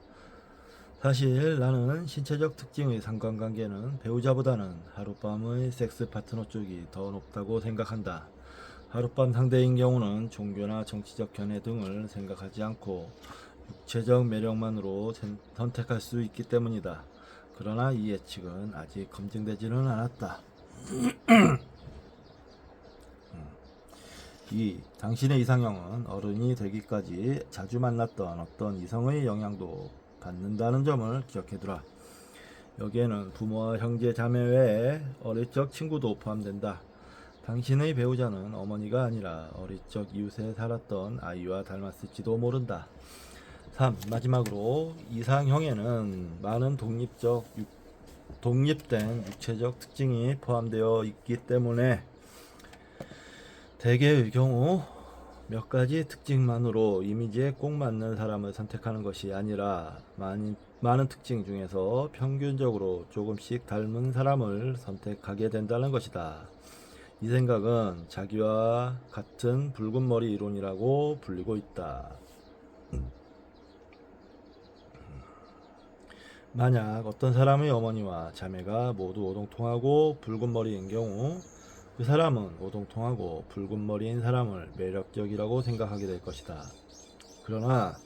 사실 나는 신체적 특징의 상관관계는 배우자보다는 하룻밤의 섹스 파트너 쪽이 더 높다고 생각한다. 하룻밤 상대인 경우는 종교나 정치적 견해 등을 생각하지 않고 육체적 매력만으로 선택할 수 있기 때문이다. 그러나 이 예측은 아직 검증되지는 않았다. 2. 당신의 이상형은 어른이 되기까지 자주 만났던 어떤 이성의 영향도 받는다는 점을 기억해두라. 여기에는 부모와 형제 자매 외에 어릴 적 친구도 포함된다. 당신의 배우자는 어머니가 아니라 어릴 적 이웃에 살았던 아이와 닮았을지도 모른다. 3. 마지막으로 이상형에는 많은 독립된 육체적 특징이 포함되어 있기 때문에 대개의 경우 몇 가지 특징만으로 이미지에 꼭 맞는 사람을 선택하는 것이 아니라 많은 특징 중에서 평균적으로 조금씩 닮은 사람을 선택하게 된다는 것이다. 이 생각은 자기와 같은 붉은 머리 이론이라고 불리고 있다. 만약 어떤 사람의 어머니와 자매가 모두 오동통하고 붉은 머리인 경우 그 사람은 오동통하고 붉은 머리인 사람을 매력적이라고 생각하게 될 것이다. 그러나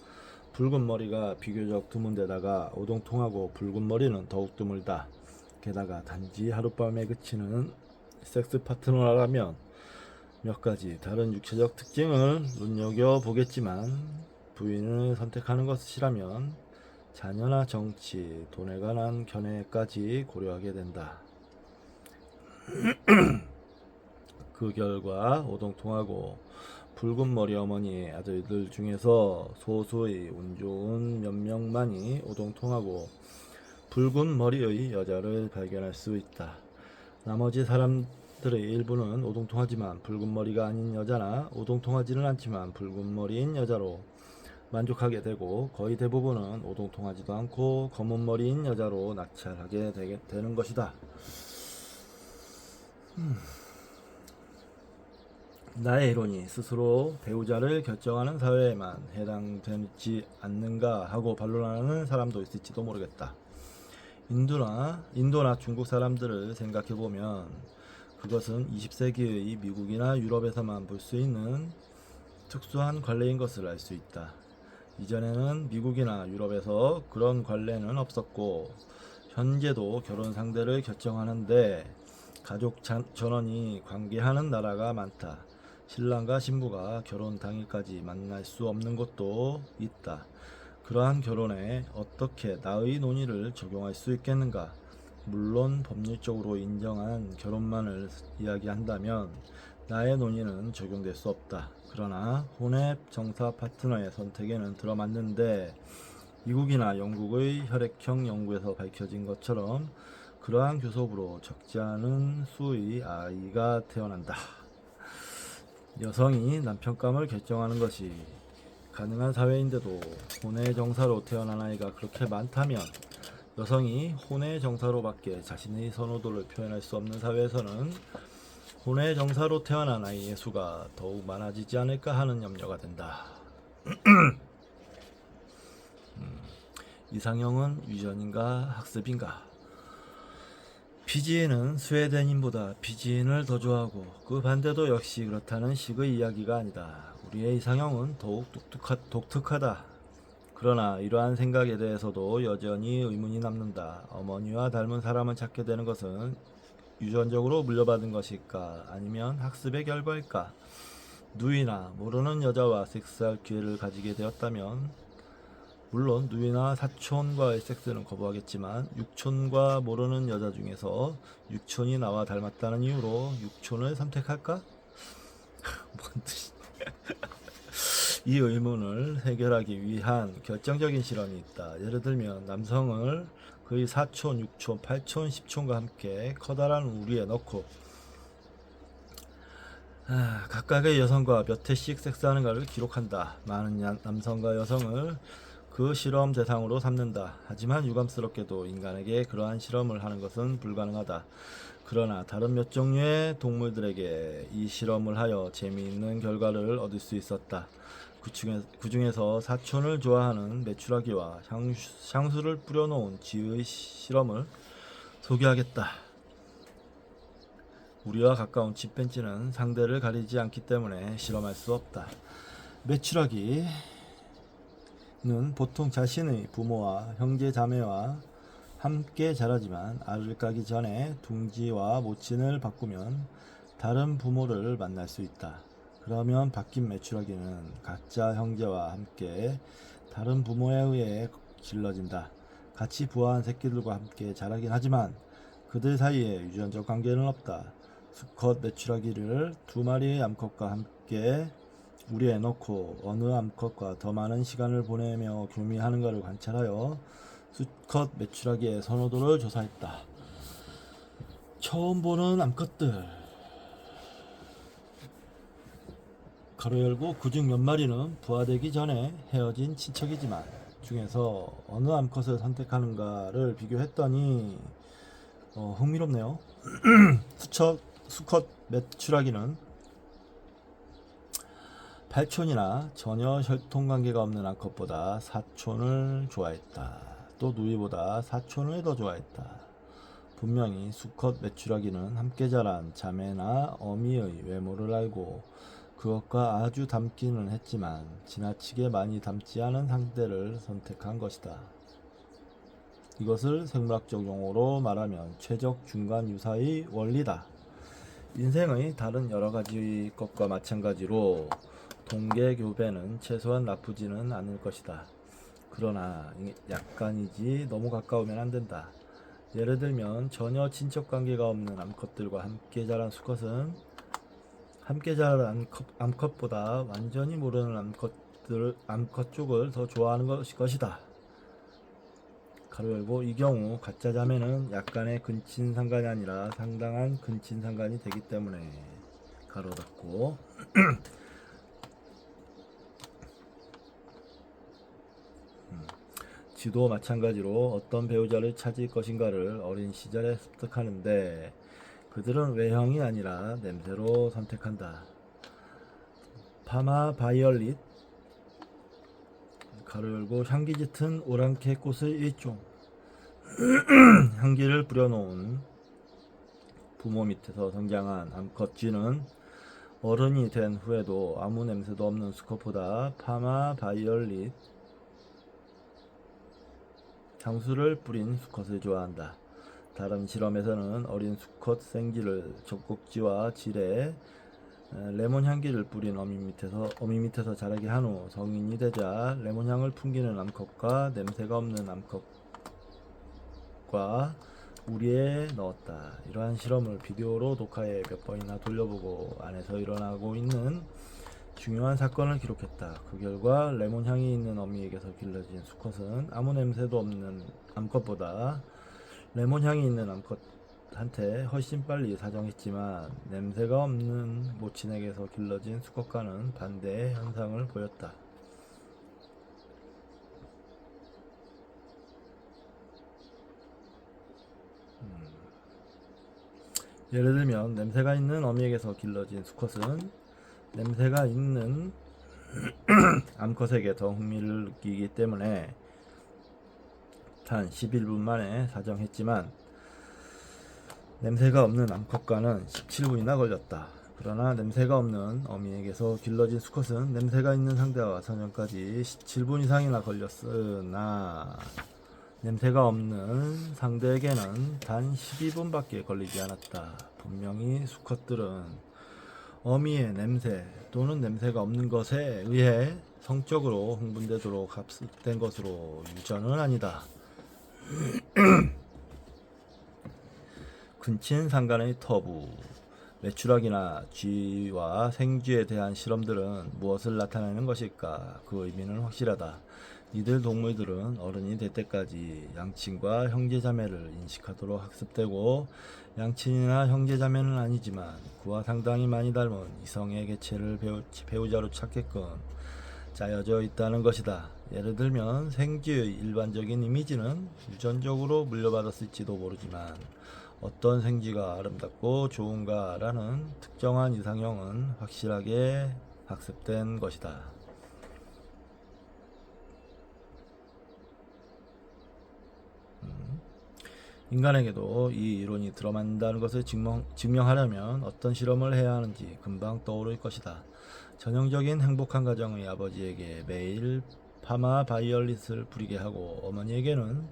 붉은 머리가 비교적 드문 데다가 오동통하고 붉은 머리는 더욱 드물다. 게다가 단지 하룻밤에 그치는 섹스 파트너라면 몇 가지 다른 육체적 특징을 눈여겨보겠지만 부인을 선택하는 것이라면 자녀나 정치, 돈에 관한 견해까지 고려하게 된다. 그 결과 오동통하고 붉은 머리 어머니의 아들들 중에서 소수의 운 좋은 몇 명만이 오동통하고 붉은 머리의 여자를 발견할 수 있다. 나머지 사람들의 일부는 오동통하지만 붉은 머리가 아닌 여자나 오동통하지는 않지만 붉은 머리인 여자로 만족하게 되고 거의 대부분은 오동통하지도 않고 검은 머리인 여자로 낙찰하게 되는 것이다. 나의 이론이 스스로 배우자를 결정하는 사회에만 해당되지 않는가 하고 반론하는 사람도 있을지도 모르겠다. 인도나 중국 사람들을 생각해보면 그것은 20세기의 미국이나 유럽에서만 볼 수 있는 특수한 관례인 것을 알 수 있다. 이전에는 미국이나 유럽에서 그런 관례는 없었고 현재도 결혼 상대를 결정하는데 가족 전원이 관계하는 나라가 많다. 신랑과 신부가 결혼 당일까지 만날 수 없는 곳도 있다. 그러한 결혼에 어떻게 나의 논의를 적용할 수 있겠는가? 물론 법률적으로 인정한 결혼만을 이야기한다면 나의 논의는 적용될 수 없다. 그러나 혼외 정사 파트너의 선택에는 들어맞는데 미국이나 영국의 혈액형 연구에서 밝혀진 것처럼 그러한 교섭으로 적지 않은 수의 아이가 태어난다. 여성이 남편감을 결정하는 것이 가능한 사회인데도 혼외 정사로 태어난 아이가 그렇게 많다면 여성이 혼외 정사로밖에 자신의 선호도를 표현할 수 없는 사회에서는 혼외 정사로 태어난 아이의 수가 더욱 많아지지 않을까 하는 염려가 된다. 이상형은 유전인가 학습인가? 피지인은 스웨덴인보다 피지인을 더 좋아하고 그 반대도 역시 그렇다는 식의 이야기가 아니다. 우리의 이상형은 더욱 독특하다. 그러나 이러한 생각에 대해서도 여전히 의문이 남는다. 어머니와 닮은 사람을 찾게 되는 것은 유전적으로 물려받은 것일까? 아니면 학습의 결과일까? 누이나 모르는 여자와 섹스할 기회를 가지게 되었다면 물론 누이나 사촌과의 섹스는 거부하겠지만 육촌과 모르는 여자 중에서 육촌이 나와 닮았다는 이유로 육촌을 선택할까? 뭔 뜻이? 이 의문을 해결하기 위한 결정적인 실험이 있다. 예를 들면 남성을 그의 사촌, 육촌, 팔촌, 십촌과 함께 커다란 우리에 넣고 각각의 여성과 몇 회씩 섹스하는가를 기록한다. 많은 남성과 여성을 그 실험 대상으로 삼는다. 하지만 유감스럽게도 인간에게 그러한 실험을 하는 것은 불가능하다. 그러나 다른 몇 종류의 동물들에게 이 실험을 하여 재미있는 결과를 얻을 수 있었다. 그 중에서 사촌을 좋아하는 메추라기와 향수를 뿌려놓은 쥐의 실험을 소개하겠다. 우리와 가까운 침팬지는 상대를 가리지 않기 때문에 실험할 수 없다. 메추라기는 보통 자신의 부모와 형제 자매와 함께 자라지만 알을 까기 전에 둥지와 모친을 바꾸면 다른 부모를 만날 수 있다. 그러면 바뀐 메추라기는 각자 형제와 함께 다른 부모에 의해 길러진다. 같이 부화한 새끼들과 함께 자라긴 하지만 그들 사이에 유전적 관계는 없다. 수컷 메추라기를 두 마리의 암컷과 함께 우리에 넣고 어느 암컷과 더 많은 시간을 보내며 교미하는가를 관찰하여 수컷 메추라기의 선호도를 조사했다. 처음 보는 암컷들 가로 열고 그중 몇 마리는 부화되기 전에 헤어진 친척이지만 중에서 어느 암컷을 선택하는가를 비교했더니 흥미롭네요. 수컷 메추라기는 팔촌이나 전혀 혈통관계가 없는 암컷보다 사촌을 좋아했다. 또 누이보다 사촌을 더 좋아했다. 분명히 수컷 메추라기는 함께 자란 자매나 어미의 외모를 알고 그것과 아주 닮기는 했지만 지나치게 많이 닮지 않은 상대를 선택한 것이다. 이것을 생물학적 용어로 말하면 최적 중간 유사의 원리다. 인생의 다른 여러 가지 것과 마찬가지로 동계교배는 최소한 나쁘지는 않을 것이다. 그러나 약간이지 너무 가까우면 안 된다. 예를 들면 전혀 친척 관계가 없는 암컷들과 함께 자란 수컷은 함께 자란 암컷보다 완전히 모르는 암컷 쪽을 더 좋아하는 것이다. 가로 열고 이 경우 가짜 자매는 약간의 근친상간이 아니라 상당한 근친상간이 되기 때문에 가로 닫고 쥐도 마찬가지로 어떤 배우자를 찾을 것인가를 어린 시절에 습득하는데 그들은 외형이 아니라 냄새로 선택한다. 파마 바이올릿 가로 열고 향기 짙은 오랑캐 꽃의 일종 향기를 뿌려놓은 부모 밑에서 성장한 암컷 쥐는 어른이 된 후에도 아무 냄새도 없는 수컷보다 파마 바이올릿 향수를 뿌린 수컷을 좋아한다. 다른 실험에서는 어린 수컷 생쥐를 젖꼭지와 질에 레몬 향기를 뿌린 어미 밑에서 자라게 한 후 성인이 되자 레몬 향을 풍기는 암컷과 냄새가 없는 암컷과 우리에 넣었다. 이러한 실험을 비디오로 녹화해 몇 번이나 돌려보고 안에서 일어나고 있는 중요한 사건을 기록했다. 그 결과 레몬 향이 있는 어미에게서 길러진 수컷은 아무 냄새도 없는 암컷보다 레몬 향이 있는 암컷한테 훨씬 빨리 사정했지만 냄새가 없는 모친에게서 길러진 수컷과는 반대의 현상을 보였다. 예를 들면 냄새가 있는 어미에게서 길러진 수컷은 냄새가 있는 암컷에게 더 흥미를 느끼기 때문에 단 11분 만에 사정했지만 냄새가 없는 암컷과는 17분이나 걸렸다. 그러나 냄새가 없는 어미에게서 길러진 수컷은 냄새가 있는 상대와 선형까지 17분 이상이나 걸렸으나 냄새가 없는 상대에게는 단 12분밖에 걸리지 않았다. 분명히 수컷들은 어미의 냄새 또는 냄새가 없는 것에 의해 성적으로 흥분되도록 합습된 것으로 유전은 아니다. 근친상간의 터부 매출학이나 쥐와 생쥐에 대한 실험들은 무엇을 나타내는 것일까? 그 의미는 확실하다. 이들 동물들은 어른이 될 때까지 양친과 형제자매를 인식하도록 학습되고 양친이나 형제자매는 아니지만 그와 상당히 많이 닮은 이성의 개체를 배우자로 찾게끔 짜여져 있다는 것이다. 예를 들면 생쥐의 일반적인 이미지는 유전적으로 물려받았을지도 모르지만 어떤 생쥐가 아름답고 좋은가라는 특정한 이상형은 확실하게 학습된 것이다. 인간에게도 이 이론이 들어맞는다는 것을 증명하려면 어떤 실험을 해야 하는지 금방 떠오를 것이다. 전형적인 행복한 가정의 아버지에게 매일 파마 바이올릿을 부리게 하고 어머니에게는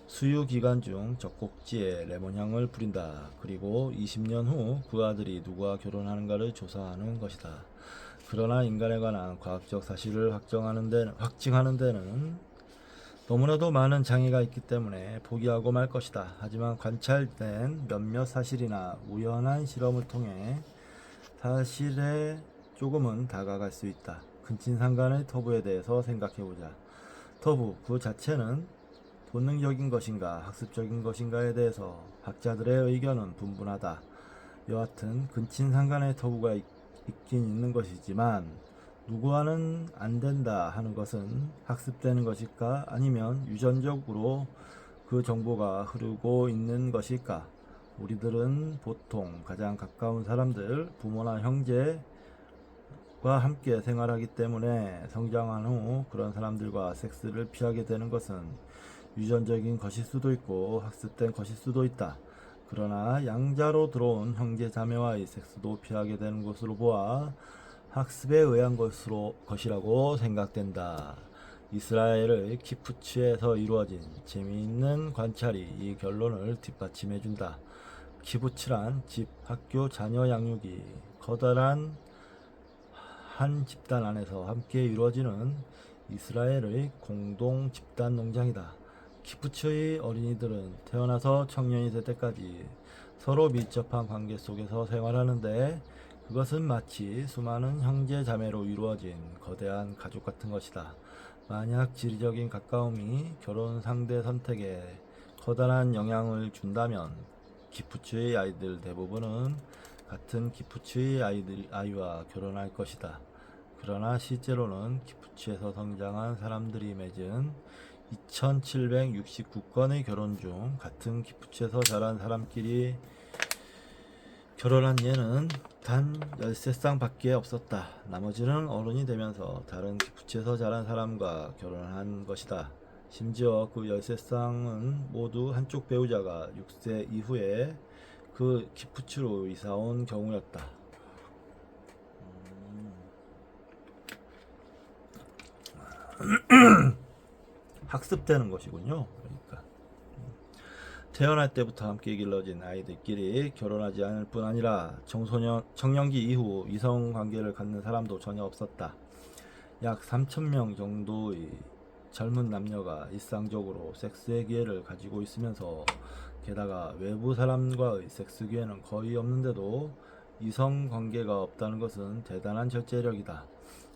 수유 기간 중 젖꼭지에 레몬향을 부린다. 그리고 20년 후 그 아들이 누구와 결혼하는가를 조사하는 것이다. 그러나 인간에 관한 과학적 사실을 확증하는 데는 너무나도 많은 장애가 있기 때문에 포기하고 말 것이다. 하지만 관찰된 몇몇 사실이나 우연한 실험을 통해 사실에 조금은 다가갈 수 있다. 근친상간의 터부에 대해서 생각해보자. 터부 그 자체는 본능적인 것인가 학습적인 것인가에 대해서 학자들의 의견은 분분하다. 여하튼 근친상간의 터부가 있긴 있는 것이지만 누구와는 안 된다 하는 것은 학습되는 것일까 아니면 유전적으로 그 정보가 흐르고 있는 것일까? 우리들은 보통 가장 가까운 사람들, 부모나 형제와 함께 생활하기 때문에 성장한 후 그런 사람들과 섹스를 피하게 되는 것은 유전적인 것일 수도 있고 학습된 것일 수도 있다. 그러나 양자로 들어온 형제 자매와의 섹스도 피하게 되는 것으로 보아 학습에 의한 것이라고 생각된다. 이스라엘의 키푸츠에서 이루어진 재미있는 관찰이 이 결론을 뒷받침해준다. 키부츠란 집, 학교, 자녀 양육이 커다란 한 집단 안에서 함께 이루어지는 이스라엘의 공동 집단 농장이다. 키부츠의 어린이들은 태어나서 청년이 될 때까지 서로 밀접한 관계 속에서 생활하는데 그것은 마치 수많은 형제 자매로 이루어진 거대한 가족 같은 것이다. 만약 지리적인 가까움이 결혼 상대 선택에 커다란 영향을 준다면 키푸츠의 아이들 대부분은 같은 키푸츠의 아이와 결혼할 것이다. 그러나 실제로는 키푸츠에서 성장한 사람들이 맺은 2769건의 결혼 중 같은 키푸츠에서 자란 사람끼리 결혼한 예는 단 13쌍 밖에 없었다. 나머지는 어른이 되면서 다른 키푸츠에서 자란 사람과 결혼한 것이다. 심지어 그 13쌍은 모두 한쪽 배우자가 6세 이후에 그 키푸츠로 이사온 경우였다. 학습되는 것이군요. 그러니까 태어날 때부터 함께 길러진 아이들끼리 결혼하지 않을 뿐 아니라 청년기 이후 이성 관계를 갖는 사람도 전혀 없었다. 약 3,000명 정도의 젊은 남녀가 일상적으로 섹스의 기회를 가지고 있으면서 게다가 외부 사람과의 섹스 기회는 거의 없는데도 이성 관계가 없다는 것은 대단한 절제력이다.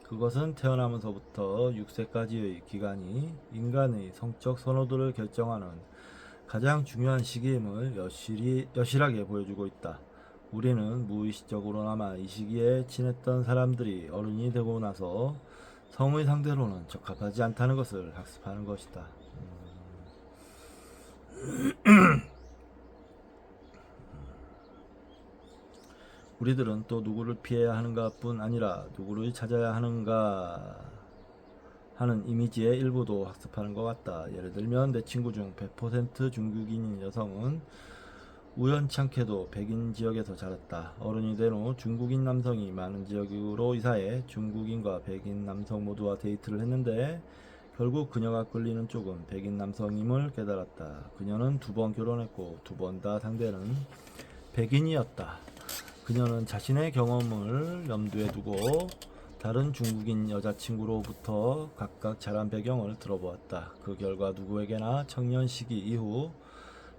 그것은 태어나면서부터 6세까지의 기간이 인간의 성적 선호도를 결정하는 가장 중요한 시기임을 여실하게 보여주고 있다. 우리는 무의식적으로나마 이 시기에 친했던 사람들이 어른이 되고 나서 성의 상대로는 적합하지 않다는 것을 학습하는 것이다. 우리들은 또 누구를 피해야 하는가 뿐 아니라 누구를 찾아야 하는가 하는 이미지의 일부도 학습하는 것 같다. 예를 들면 내 친구 중 100% 중국인인 여성은 우연찮게도 백인 지역에서 자랐다. 어른이 된 후 중국인 남성이 많은 지역으로 이사해 중국인과 백인 남성 모두와 데이트를 했는데 결국 그녀가 끌리는 쪽은 백인 남성임을 깨달았다. 그녀는 2번 결혼했고 2번 다 상대는 백인이었다. 그녀는 자신의 경험을 염두에 두고 다른 중국인 여자친구로부터 각각 자란 배경을 들어보았다. 그 결과 누구에게나 청년 시기 이후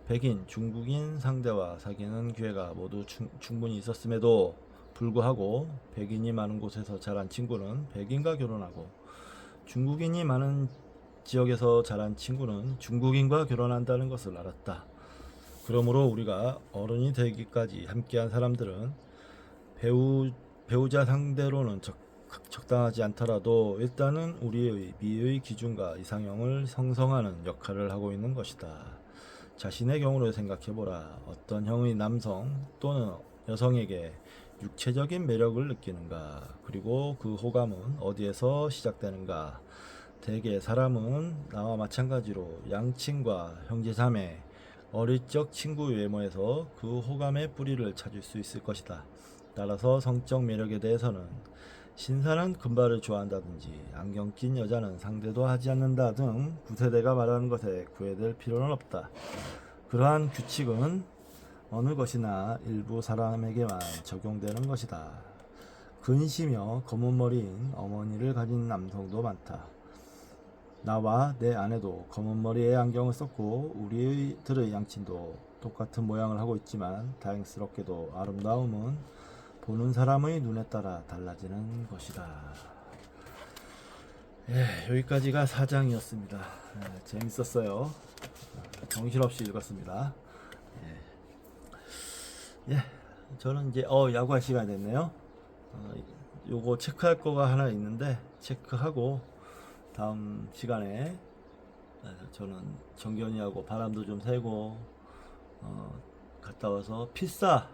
백인, 중국인 상대와 사귀는 기회가 모두 충분히 있었음에도 불구하고 백인이 많은 곳에서 자란 친구는 백인과 결혼하고 중국인이 많은 지역에서 자란 친구는 중국인과 결혼한다는 것을 알았다. 그러므로 우리가 어른이 되기까지 함께한 사람들은 배우자 상대로는 적당하지 않더라도 일단은 우리의 미의 기준과 이상형을 형성하는 역할을 하고 있는 것이다. 자신의 경우를 생각해보라. 어떤 형의 남성 또는 여성에게 육체적인 매력을 느끼는가? 그리고 그 호감은 어디에서 시작되는가? 대개 사람은 나와 마찬가지로 양친과 형제자매, 어릴 적 친구 외모에서 그 호감의 뿌리를 찾을 수 있을 것이다. 따라서 성적 매력에 대해서는 신사는 금발을 좋아한다든지 안경 낀 여자는 상대도 하지 않는다 등 구세대가 말하는 것에 구애될 필요는 없다. 그러한 규칙은 어느 것이나 일부 사람에게만 적용되는 것이다. 근시며 검은 머리인 어머니를 가진 남성도 많다. 나와 내 아내도 검은 머리에 안경을 썼고 우리들의 양친도 똑같은 모양을 하고 있지만 다행스럽게도 아름다움은 보는 사람의 눈에 따라 달라지는 것이다. 여기까지가 4장이었습니다. 재밌었어요. 정신없이 읽었습니다. 저는 이제 야구할 시간이 됐네요. 요거 체크할 거가 하나 있는데 체크하고 다음 시간에 저는 정견이하고 바람도 좀 새고 갔다 와서 피싸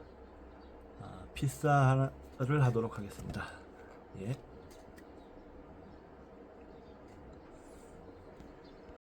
하나를 하도록 하겠습니다. 예.